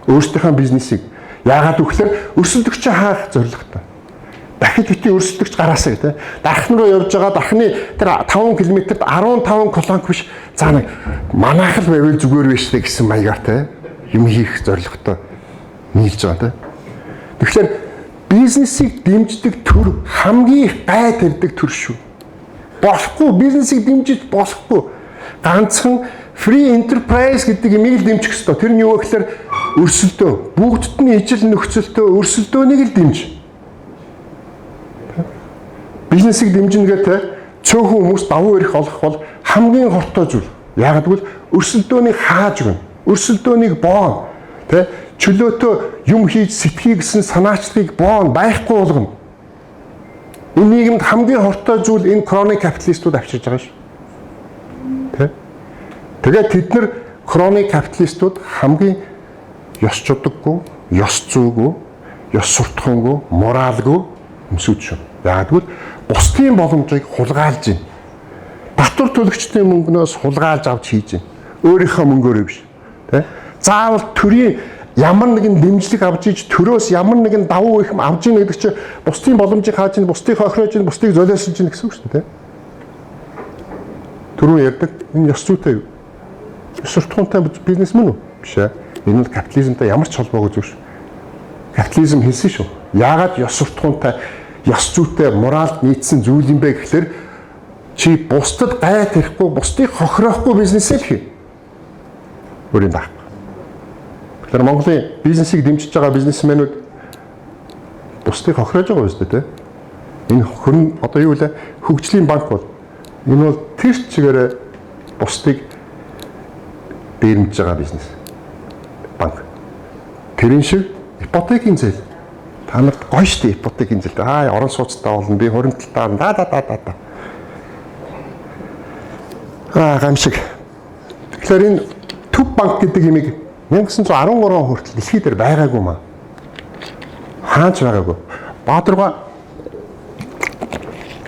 Өөрсдийнхөө бизнесийг яагаад гэвэл өрсөлдөгчөө хаах зорилготой. Дахид бити өрсөлдөгч гараасаа гэдэг. Дархан руу явж байгаа дархны тэр 5 км-д 15 колонк биш. За нэг манайх л байвал зүгээр биш гэсэн маягаар те юм хийх зорилготой нийлж байгаа те. Тэгэхээр бизнесийг дэмждэг төр хамгийн гай тавьдаг төр шүү. Болохгүй бизнесийг дэмжиж болохгүй. Ганцхан free enterprise гэдэг имийг л дэмжих ёстой. Тэр нь юу вэ гэхээр өрсөлдөө. Бүгдд нь ижил нөхцөлтөө өрсөлдөөнийг л дэмж. Бизнесийг дэмжинэ гэдэг цөөхөн хүмүүс давуу эрх олох бол хамгийн хортой зүйл. Яагаад гэвэл өрсөлдөөнийг хааж өгнө. Өрсөлдөөнийг боон. Тэ чөлөөтөө юм хийж сэтгэхийг гэсэн санаачлагыг боон байхгүй болгоно. Энэ нийгэмд хамгийн хортой зүйл энэ кроны капиталистууд авчирж байгаа шүү. Тэгээд тэд нар кроны капиталистууд хамгийн ёс чудаггүй, ёс зүйгүй, ёс суртахуунгүй, моралгүй өмсөж шүү. Яагаад гэвэл бусдын боломжийг хулгайлж байна. Татвар төлөгчдийн мөнгнөөс хулгайлж авч хийж байна. Өөрийнхөө мөнгөөрөө биш. Тэ? Заавал төрийн ямар нэгэн дэмжлэг авч иж төрөөс ямар нэгэн давуу их авж ийн гэдэг чинь бусдын боломжийг хааж ийн, бусдыг хохироож ийн, бусдыг золиослж ийн гэсэн үг шүү дээ. Түрүү ярьдаг энэ ёс зүйтэй юу? Ёс суртахуунтай бизнес мөн үү? Биш ээ. Энэ нь капитализмтай ямар ч холбоогүй зүйл шүү. Капитализм хэлсэн шүү. Яагаад ёс суртахуунтай, ёс зүйтэй, моралд нийцсэн зүйл юм бэ гэхээр чи бусдад гай тарихгүй, бусдыг хохироохгүй бизнесээ л хий. Өөрийн даах. Тэгэхээр Монголын бизнесийг дэмжиж байгаа бизнесмэнүүд бусдыг хохироож байгаа үстэй те. Энэ хөрн одоо юу вэ? Хөгжлийн банк бол энэ бол тэр чигээрээ бусдыг дээрмж байгаа бизнес. Банк. Тэрэн шиг ипотекийн зээл. Та нарт гоё штэ ипотекийн зээл. Орон сууцтай болно. Би хуримтлалтаа да. Гамшиг. Тэгэхээр энэ төв банк гэдэг имийг 1913 он хүртэл дэлхий дээр байгаагүй маа. Хаач байгаагүй. Баатарга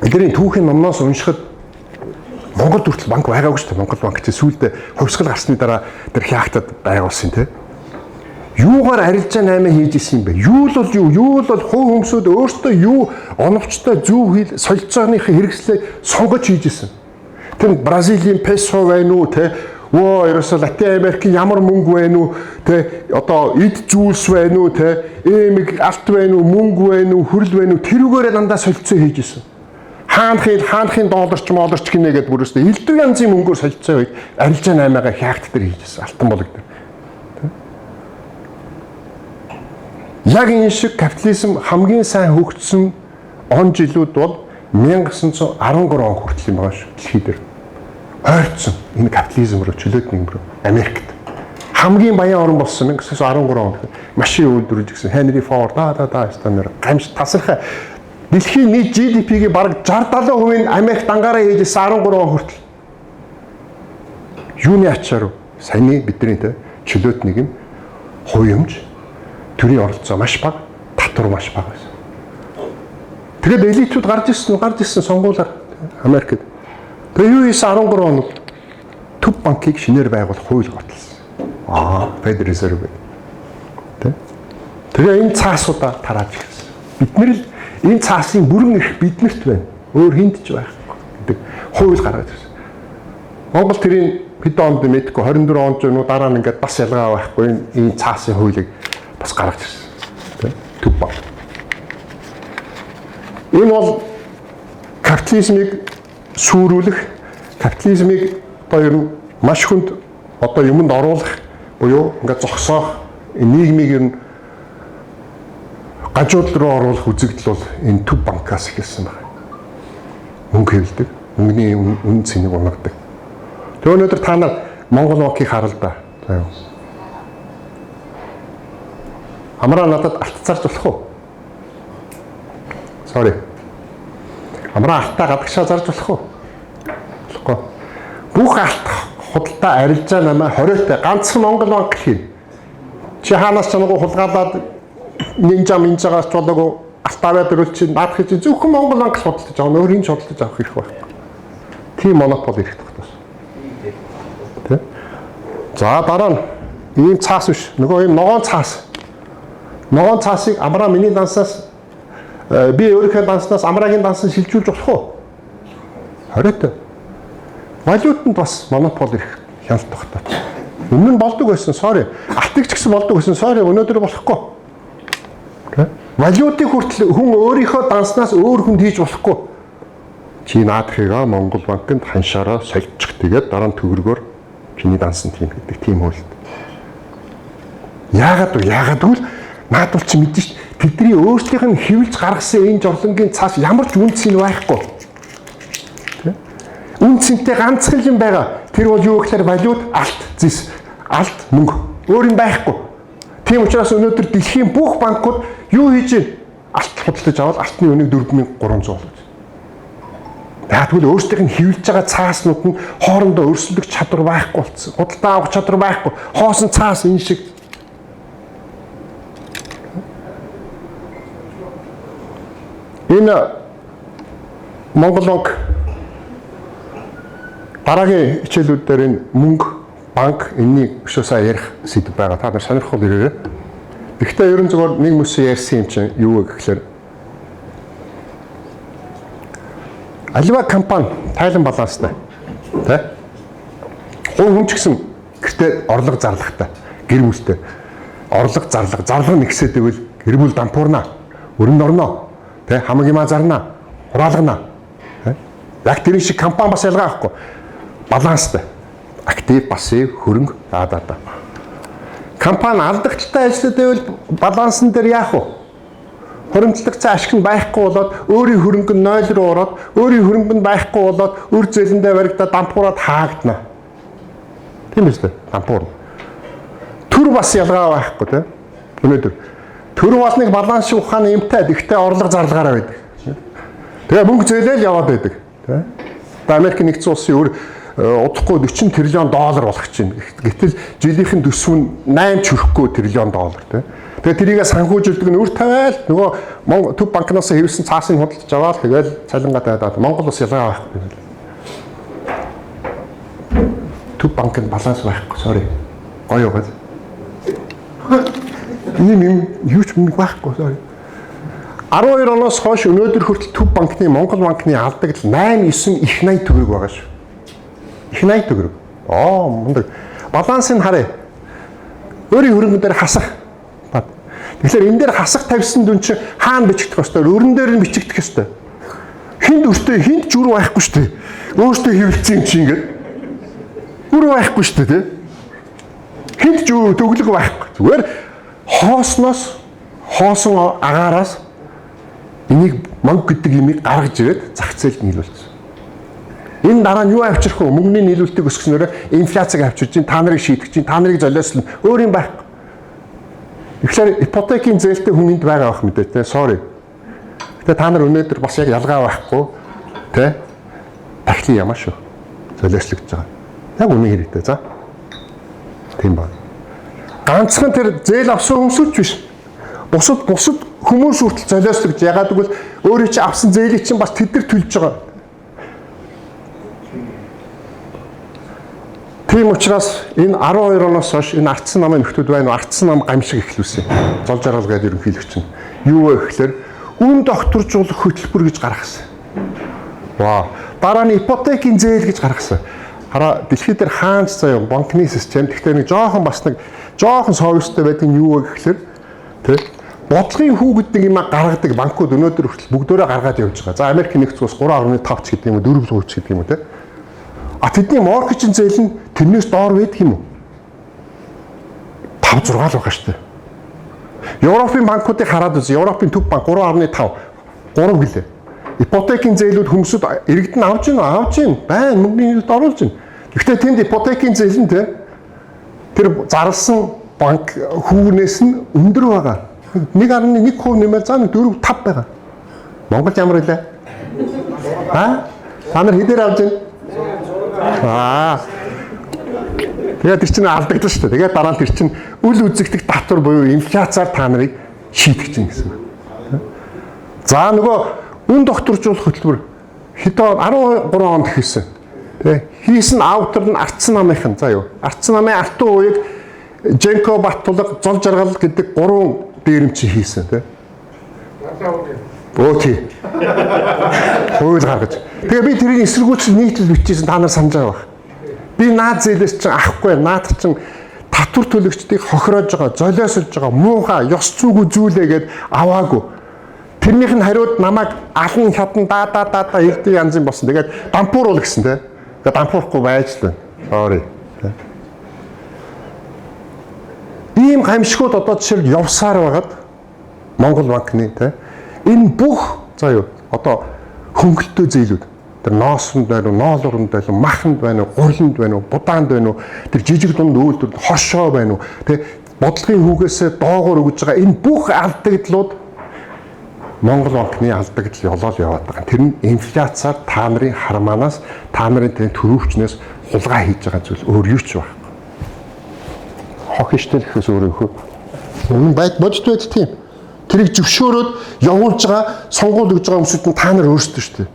эдгээр түүхийн номноос уншихад Монгол хүртэл банк байгаагүй шүү дээ. Монгол банк чинь сүүлдээ хувьсгал гарсны дараа тэр хяактад байгуулсан тийм. Юугаар арилжаа 8 хийж исэн юм бэ? Юу л бол хувь хүмүүсд өөртөө юу оновчтой зөв хэл солилцооныхын хэрэгслээ сонгож хийж исэн. Тэр Бразилийн песо байна уу те? Ерөөсө Латин Америкийн ямар мөнгө байна уу те? Одоо эд зүйлс байна уу те? Эмиг алт байна уу, мөнгө байна уу, хөрөл байна уу? Тэрүүгээрээ дандаа солилцоо хийж исэн. Хаанхын долларч молорч гинэ гэдэг бүрөөсөө элдв янзын мөнгөөр солилцоо хийж арилжаа 8-аа хяакт дээр хийж исэн. Алтан болог дээр. Яг энэ шиг капитализм хамгийн сайн хөгжсөн он жилүүд бол 1913 он хүртэл юм байгаа шүү дэлхий дээр. Ойрцсон энэ капитализм руу чөлөөт нэгэн рүү Америкт. Хамгийн баян орн болсон 1913 он. Машин үйлдвэрлэж гисэн Henry Ford станаар гамш тасархай дэлхийн нийт GDP-гийн бараг 60-70% нь Америк дангаараа хийжсэн 13 он хүртэл. Юуны ачаар саяны бидний чөлөөт нэг нь хуймж төрийн оролцоо маш бага, татвар маш бага байсан. Тэгээд элитүүд гарч ирсэн сонгуулаар Америкт. Тэгээд юу хийсэн 13 онд төв банкыг шинээр байгуулах хууль баталсан. Federal Reserve гэдэг. Тэгээд энэ цаасуудаа тарааж ирсэн. Бид нэр л энэ цаасын бүрэн эрх биднэрт байна. Өөр хинт ч байхгүй гэдэг хууль гаргаж ирсэн. Монгол тэрийн хэдэн онд мэдгүй 24 онд ч нүү дараа нь ингээд бас ялгаа байхгүй энэ цаасын хуулийг бас гаргаж ирсэн. Төв банк. Энэ бол капитализмыг сүрүүлэх, капитализмыг одоо ер нь маш хүнд одоо юмд оруулах буюу ингээд зогсоох нийгмийг ер нь гажууд руу оруулах үзэгдэл бол энэ төв банкаас эхэлсэн байна. Мөнгө хэвлэдэг, мөнгөний үнэ цэнийг унагадаг. Тэгээ өнөөдөр та нар Монгол банкыг харал да. За юу. Амраа надад алт зарж болох уу? Sorry. Амраа алтаа гадагшаа зарж болох уу? Болохгүй. Бүх алт худалдаа арилжаа намаа 20-тай ганцхан Монгол банк гэх юм. Чи хаанаас ч нэг хулгайлаад нинжагаас ч болоогүй алт аваад ирвэл чи наадах чинь зөвхөн Монгол банк худалдаж байгаа. Өөр хин ч худалдаж авах хэрэг байхгүй. Тийм монопол ирэх тогтоос. Тэ? За дараа нь ийм цаас биш. Нөгөө ийм ногоон цаас. Ногоон цаасыг амраа миний данснаас би өөрийнхөө данснаас амраагийн дансныг шилжүүлж болох уу? 20-тай. Валютанд бас монопол ирэх хяналт тогтоод. Өмнө нь болдог байсан, sorry. Алтыг ч гэсэн болдог байсан, sorry. Өнөөдөр болохгүй. Валютыг хүртэл хүн өөрийнхөө данснаас өөр хүнд хийж болохгүй. Чи наадахыг Монгол банкнд ханшаараа сольчих тэгээд дараа нь төгрөгөөр чиний дансан тийм гэдэг тийм хууль. Яагаад гэвэл наадвал чи мэдэн ш. Тэдний өөрсдийнх нь хэвлж гаргасан энэ жолонгийн цаас ямар ч үн цэн байхгүй. Үн цэнтэй ганцхан юм байгаа. Тэр бол юу гэхээр валют, алт, зис, алт, мөнгө. Өөр юм байхгүй. Тийм учраас өнөөдөр дэлхийн бүх банкуд юу хийж байна? Алт худалдаж аваад алтны үнийг 4300 болгож. Тэгвэл өөрсдийнх нь хэвлж байгаа цааснууд нь хоорондоо өрсөлдөх чадвар байхгүй болсон. Худалдаа авах чадвар байхгүй. Хоосон цаас энэ шиг. Энэ Монгол банк дараагийн хичээлүүд дээр энэ мөнгө, банк энэнийг өшөө сая ярих сэдв байгаа. Та нар сонирхол ирээрэй. Гэхдээ ерөн зөвөр нэг мөсөө ярьсан юм чинь юу вэ гэхээр аливаа компани тайлан баланстай. Тэ? Хүн ч гэсэн гэртээ орлого зарлагтай, гэр бүлтэй. Орлого зарлага нэгсээд ивэл гэр бүл дампуурна, өрөнд орно. Тэ хамаг юмаа зарна, хураалгана. Яг тэр шиг компани бас ялгаа авахгүй. Баланстай. Актив, пассив, хөрөнгө даа. Компани алдагчтай ажилладаг байвал балансан дээр яах вэ? Хуримтлагдсан ашиг нь байхгүй болоод өөрийн хөрөнгө нь 0 руу ороод өөрийн хөрөнгө нь байхгүй болоод үр зээлэндээ баригдаад дампуураад хаагдана. Тийм үстэй дампуур. Төр бас ялгаа байхгүй тийм. Өнөөдөр төр болныг баланс ухааны юмтай ихтэй орлого зарлаагаараа байдаг. Тэгээ мөнгө зээлэл яваад байдаг тийм. Америк нэгдсэн улсын өөр удахгүй $40 триллион болох чинь. Гэтэл жилийнхэн төсөв нь 8 чөрөхгүй триллион тийм. Тэгээ тэрийгээ санхүүжилдэг нь өөр тавиал нөгөө Төв банкнаас хэвлсэн цаасыг худалдаж аваад тэгэл цалингаа тавиад Монгол ус ялгаа байхгүй. Төв банкнд баланс байхгүй sorry. Гоё гоё. Ийм юу ч байхгүй sorry. 12 оноос хойш өнөөдөр хүртэл Төв банкны Монгол банкны алдагдал 8-9 их 80 төгрөг байгаа шүү. Их 80 төгрөг. Мундаг. Балансыг харъя. Өөрийн хөрөнгө дээр хасах. Тэгэхээр энэ дээр хасах тавьсан дүн чинь хаана бичигдэх ёстой? Өрн дээр нь бичигдэх ёстой. Хинд өртөө хинд ч үр байхгүй шүү дээ. Өөртөө хэвлэлцэн юм чи ингээд. Үр байхгүй шүү дээ, тий? Хинд ч төглөг байхгүй. Зүгээр хоосон агаараас энийг мөнгө гэдэг юмыг гаргаж ирээд зах зээлд нийлүүлсэн. Энэ дараа нь юу авчрах вэ? Мөнгөний нийлүүлэлтийг өсгснөөр инфляцийг авчирч чинь та нарыг шийдэх чинь та нарыг золиослно. Өөр юм байхгүй. Тэгэхээр ипотекийн зээлтэй хүн энд байгаа байх мэдээ те. Sorry. Гэтэ та нар өнөөдөр бас яг ялгаа байхгүй те. Дахлын ямаа шүү. Золиослогдож байгаа. Яг үнэн хэрэгтэй. За. Тийм байна. Ганцхан тэр зээл авсан хүмүүсч биш. Бусад хүмүүс хүртэл золиослогдож ягаад гэвэл өөрөө чи авсан зээлийг чинь бас тэд нар төлж байгаа. Тийм учраас энэ 12 оноос хойш энэ ардсан намын нөхдүүд байна уу? Ардсан нам гамшиг эхлүүлсэн. Зол жаргал гэдэг ерөнхийлөгч нь. Юу вэ гэхээр үн докторжуулах хөтөлбөр гэж гаргасан. Ваа. Дараа нь ипотекийн зээл гэж гаргасан. Хараа дэлхийд дээр хаанч заяа банкны систем гэхдээ нэг жоохон совьстой байдаг нь юу вэ гэхээр тий бодлогын хүү гэдэг юм гаргадаг банкуд өнөөдөр хүртэл бүгдөө гаргаад явж байгаа. За Америк нэгдсэн улс 3.5 ч гэдэг юм уу 4% ч гэдэг юм уу тий. Тэдний моргежийн зээл нь тэрнээс доор байдаг юм уу? 5-6 л байгаа шүү дээ. Европын банкуудыг хараад үзье. Европын төв банк 3.5, 3 гэлээ. Ипотекийн зээлүүд хүмүүсд иргэдэн авч гин байна мөнгөний нийлэлд оруулж гин. Гэхдээ тэнд ипотекийн зээл нь тэр зарласан банк хүүнээс нь өндөр байгаа. 1.1% нэмээд заа 4-5 байгаа. Монгол ямар илээ? Та нар хэдээр авч гин? Тэгээд тэр чинь алдагдсан шүү дээ. Тэгээд дараа нь тэр чинь үл үзэгдэх татвар буюу инфляцаар та нарыг шийдэх чинь гэсэн. За нөгөө үн докторжуулах хөтөлбөр хэдэн 13 онд хийсэн. Тэ хийсэн автор нь ардсан намынхан заа юу. Ардсан намын алтан үеийг Женко Баттулга зол жаргал гэдэг 3 дээрэмч хийсэн тэ. Бөөти. Хууль гаргаж. Тэгээ би тэрийг эсэргүүцэл нийтлэл бичижсэн та нар санаж байгаа. Би наад зээлээс чинь авахгүй, наад чинь татвар төлөгчдийг хохироож байгаа, золиослж байгаа, муухай, ёс зүйгүй зүйлээгээд аваагүй. Тэрнийх нь хариуд намайг алан хятан даа элдэн янзын болсон. Тэгээд дампууруул гэсэн те. Тэгээд дампуурахгүй байж л байна. Sorry. Ийм гамшигуд одоо жишээл явсаар байгаад Монгол банкны те. Энэ бүх заа юу одоо хөнгөлтөө зээлүүд тэр ноосонд байна уу, ноолорнд байна уу, маханд байна уу, гурланд байна уу, будаанд байна уу, тэр жижиг дунд үйлдвэр хоршоо байна уу, тэ бодлогын хүүгээсээ доогоор өгж байгаа энэ бүх алдагдлууд Монгол банкны алдагдал ёлол яваад байгаа. Тэр нь инфляцаар та нарын хармаанаас, та нарын төрөвчнөөс хулгай хийж байгаа зүйл өөр юу ч байхгүй. Хохиштэл гэхээс өөр юу. Энэ бодит байд тийм. Тэрийг зөвшөөрөөд явуулж байгаа, сонгуул өгж байгаа хүмүүсд нь та нар өөрсдөө шүү дээ.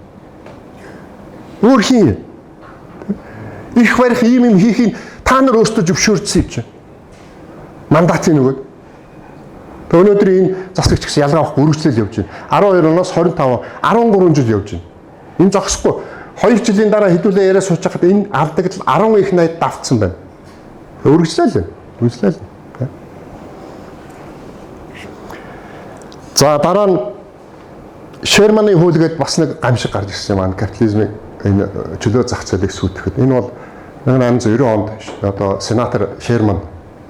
Өөр хин. Их барих юм хийхийг та нар өөрсдөө зөвшөөрсөн юм чинь. Мандатын нөгөөд. Тэг өнөөдөр энэ засагч гэсэн ялгаа авах үргэлжлэл явж байна. 12 оноос 25, 13 жил явж байна. Энэ зогсохгүй. 2 жилийн дараа хэдүүлээ яриа сууж хахад энэ алдагдал 10 их 80 давтсан байна. Үргэлжлэл. Үргэлжлэл. За дараа нь Шерманы хууль гэдэг бас нэг гамшиг гарч ирсэн юм аа. Капитализмын энэ чөлөө зах зээлийг сүйтгэхэд. Энэ бол 1890 онд одоо сенатор Шерман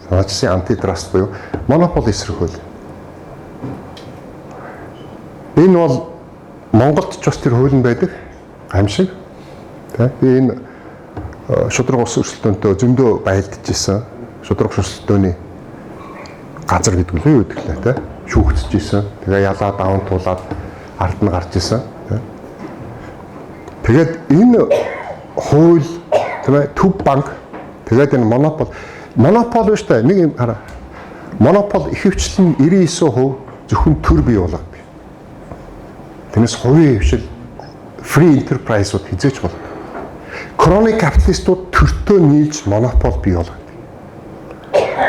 санаачсан антитраст буюу монополи эсрэг хууль. Энэ бол Монголд ч бас тэр хууль байдаг аимшиг. Би энэ шудраг ус өрсөлдөөнтэй зөндөө байлдаж исэн. Шудраг өрсөлдөөний газар гэдэг нь юу гэдэг лээ, шүүгдэж исэн. Тэгээ ялаа даван туулаад ард нь гарч исэн. Тэгээд энэ хууль тийм ээ төв банк тэгээд энэ монопол биш та нэг юм хараа. Монопол ихэвчлэн 99% зөвхөн төр бий болгодог. Тэрнээс хувийн хвшил free enterprise-ууд хизээч болдог. Кроник капиталистууд төртөө нийлж монопол бий болгодог.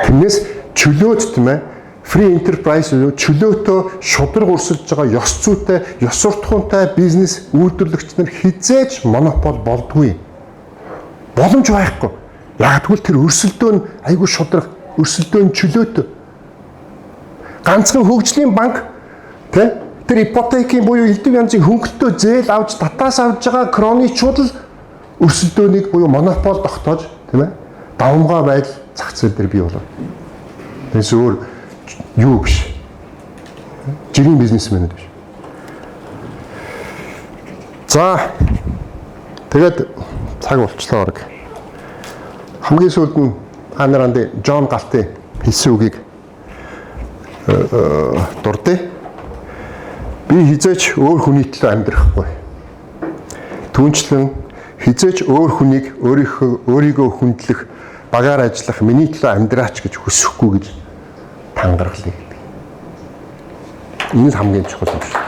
Тэрнээс чөлөөт тийм ээ free enterprise чөлөөтөө шудраг өрсөлдөж байгаа ёс зүйтэй, ёс суртахуунтай бизнес үйлдвэрлэгч нар хизээч монопол болдгүй. Боломж байхгүй. Яг тэгвэл тэр өрсөлдөөн айгүй шудраг, өрсөлдөөн чөлөөтэй. Ганцхан хөгжлийн банк тэр ипотекийн буюу элдв янзын хөнгөлтөө зээл авч татаас авж байгаа кроничууд л өрсөлдөөнийг буюу монопол тогтоож тийм ээ давмгай байдал зах зээл дээр бий болоо. Тэс өөр юу биш. Жирийн бизнесмэнүүд биш. За тэгээд цаг болчлоо орог. Хамгийн сүүлд нь Анаранд Джон Галтын хэлсэн үгийг дурдъя. Би хизээч өөр хүний төлөө амьдрахгүй. Түүнчлэн хизээч өөр хүнийг өөрийгөө хүндлэх, багаар ажиллах, миний төлөө амьдраач гэж хүсэхгүй гэж тангаргалыг гэдэг. Энэ хамгийн чухал юм шиг.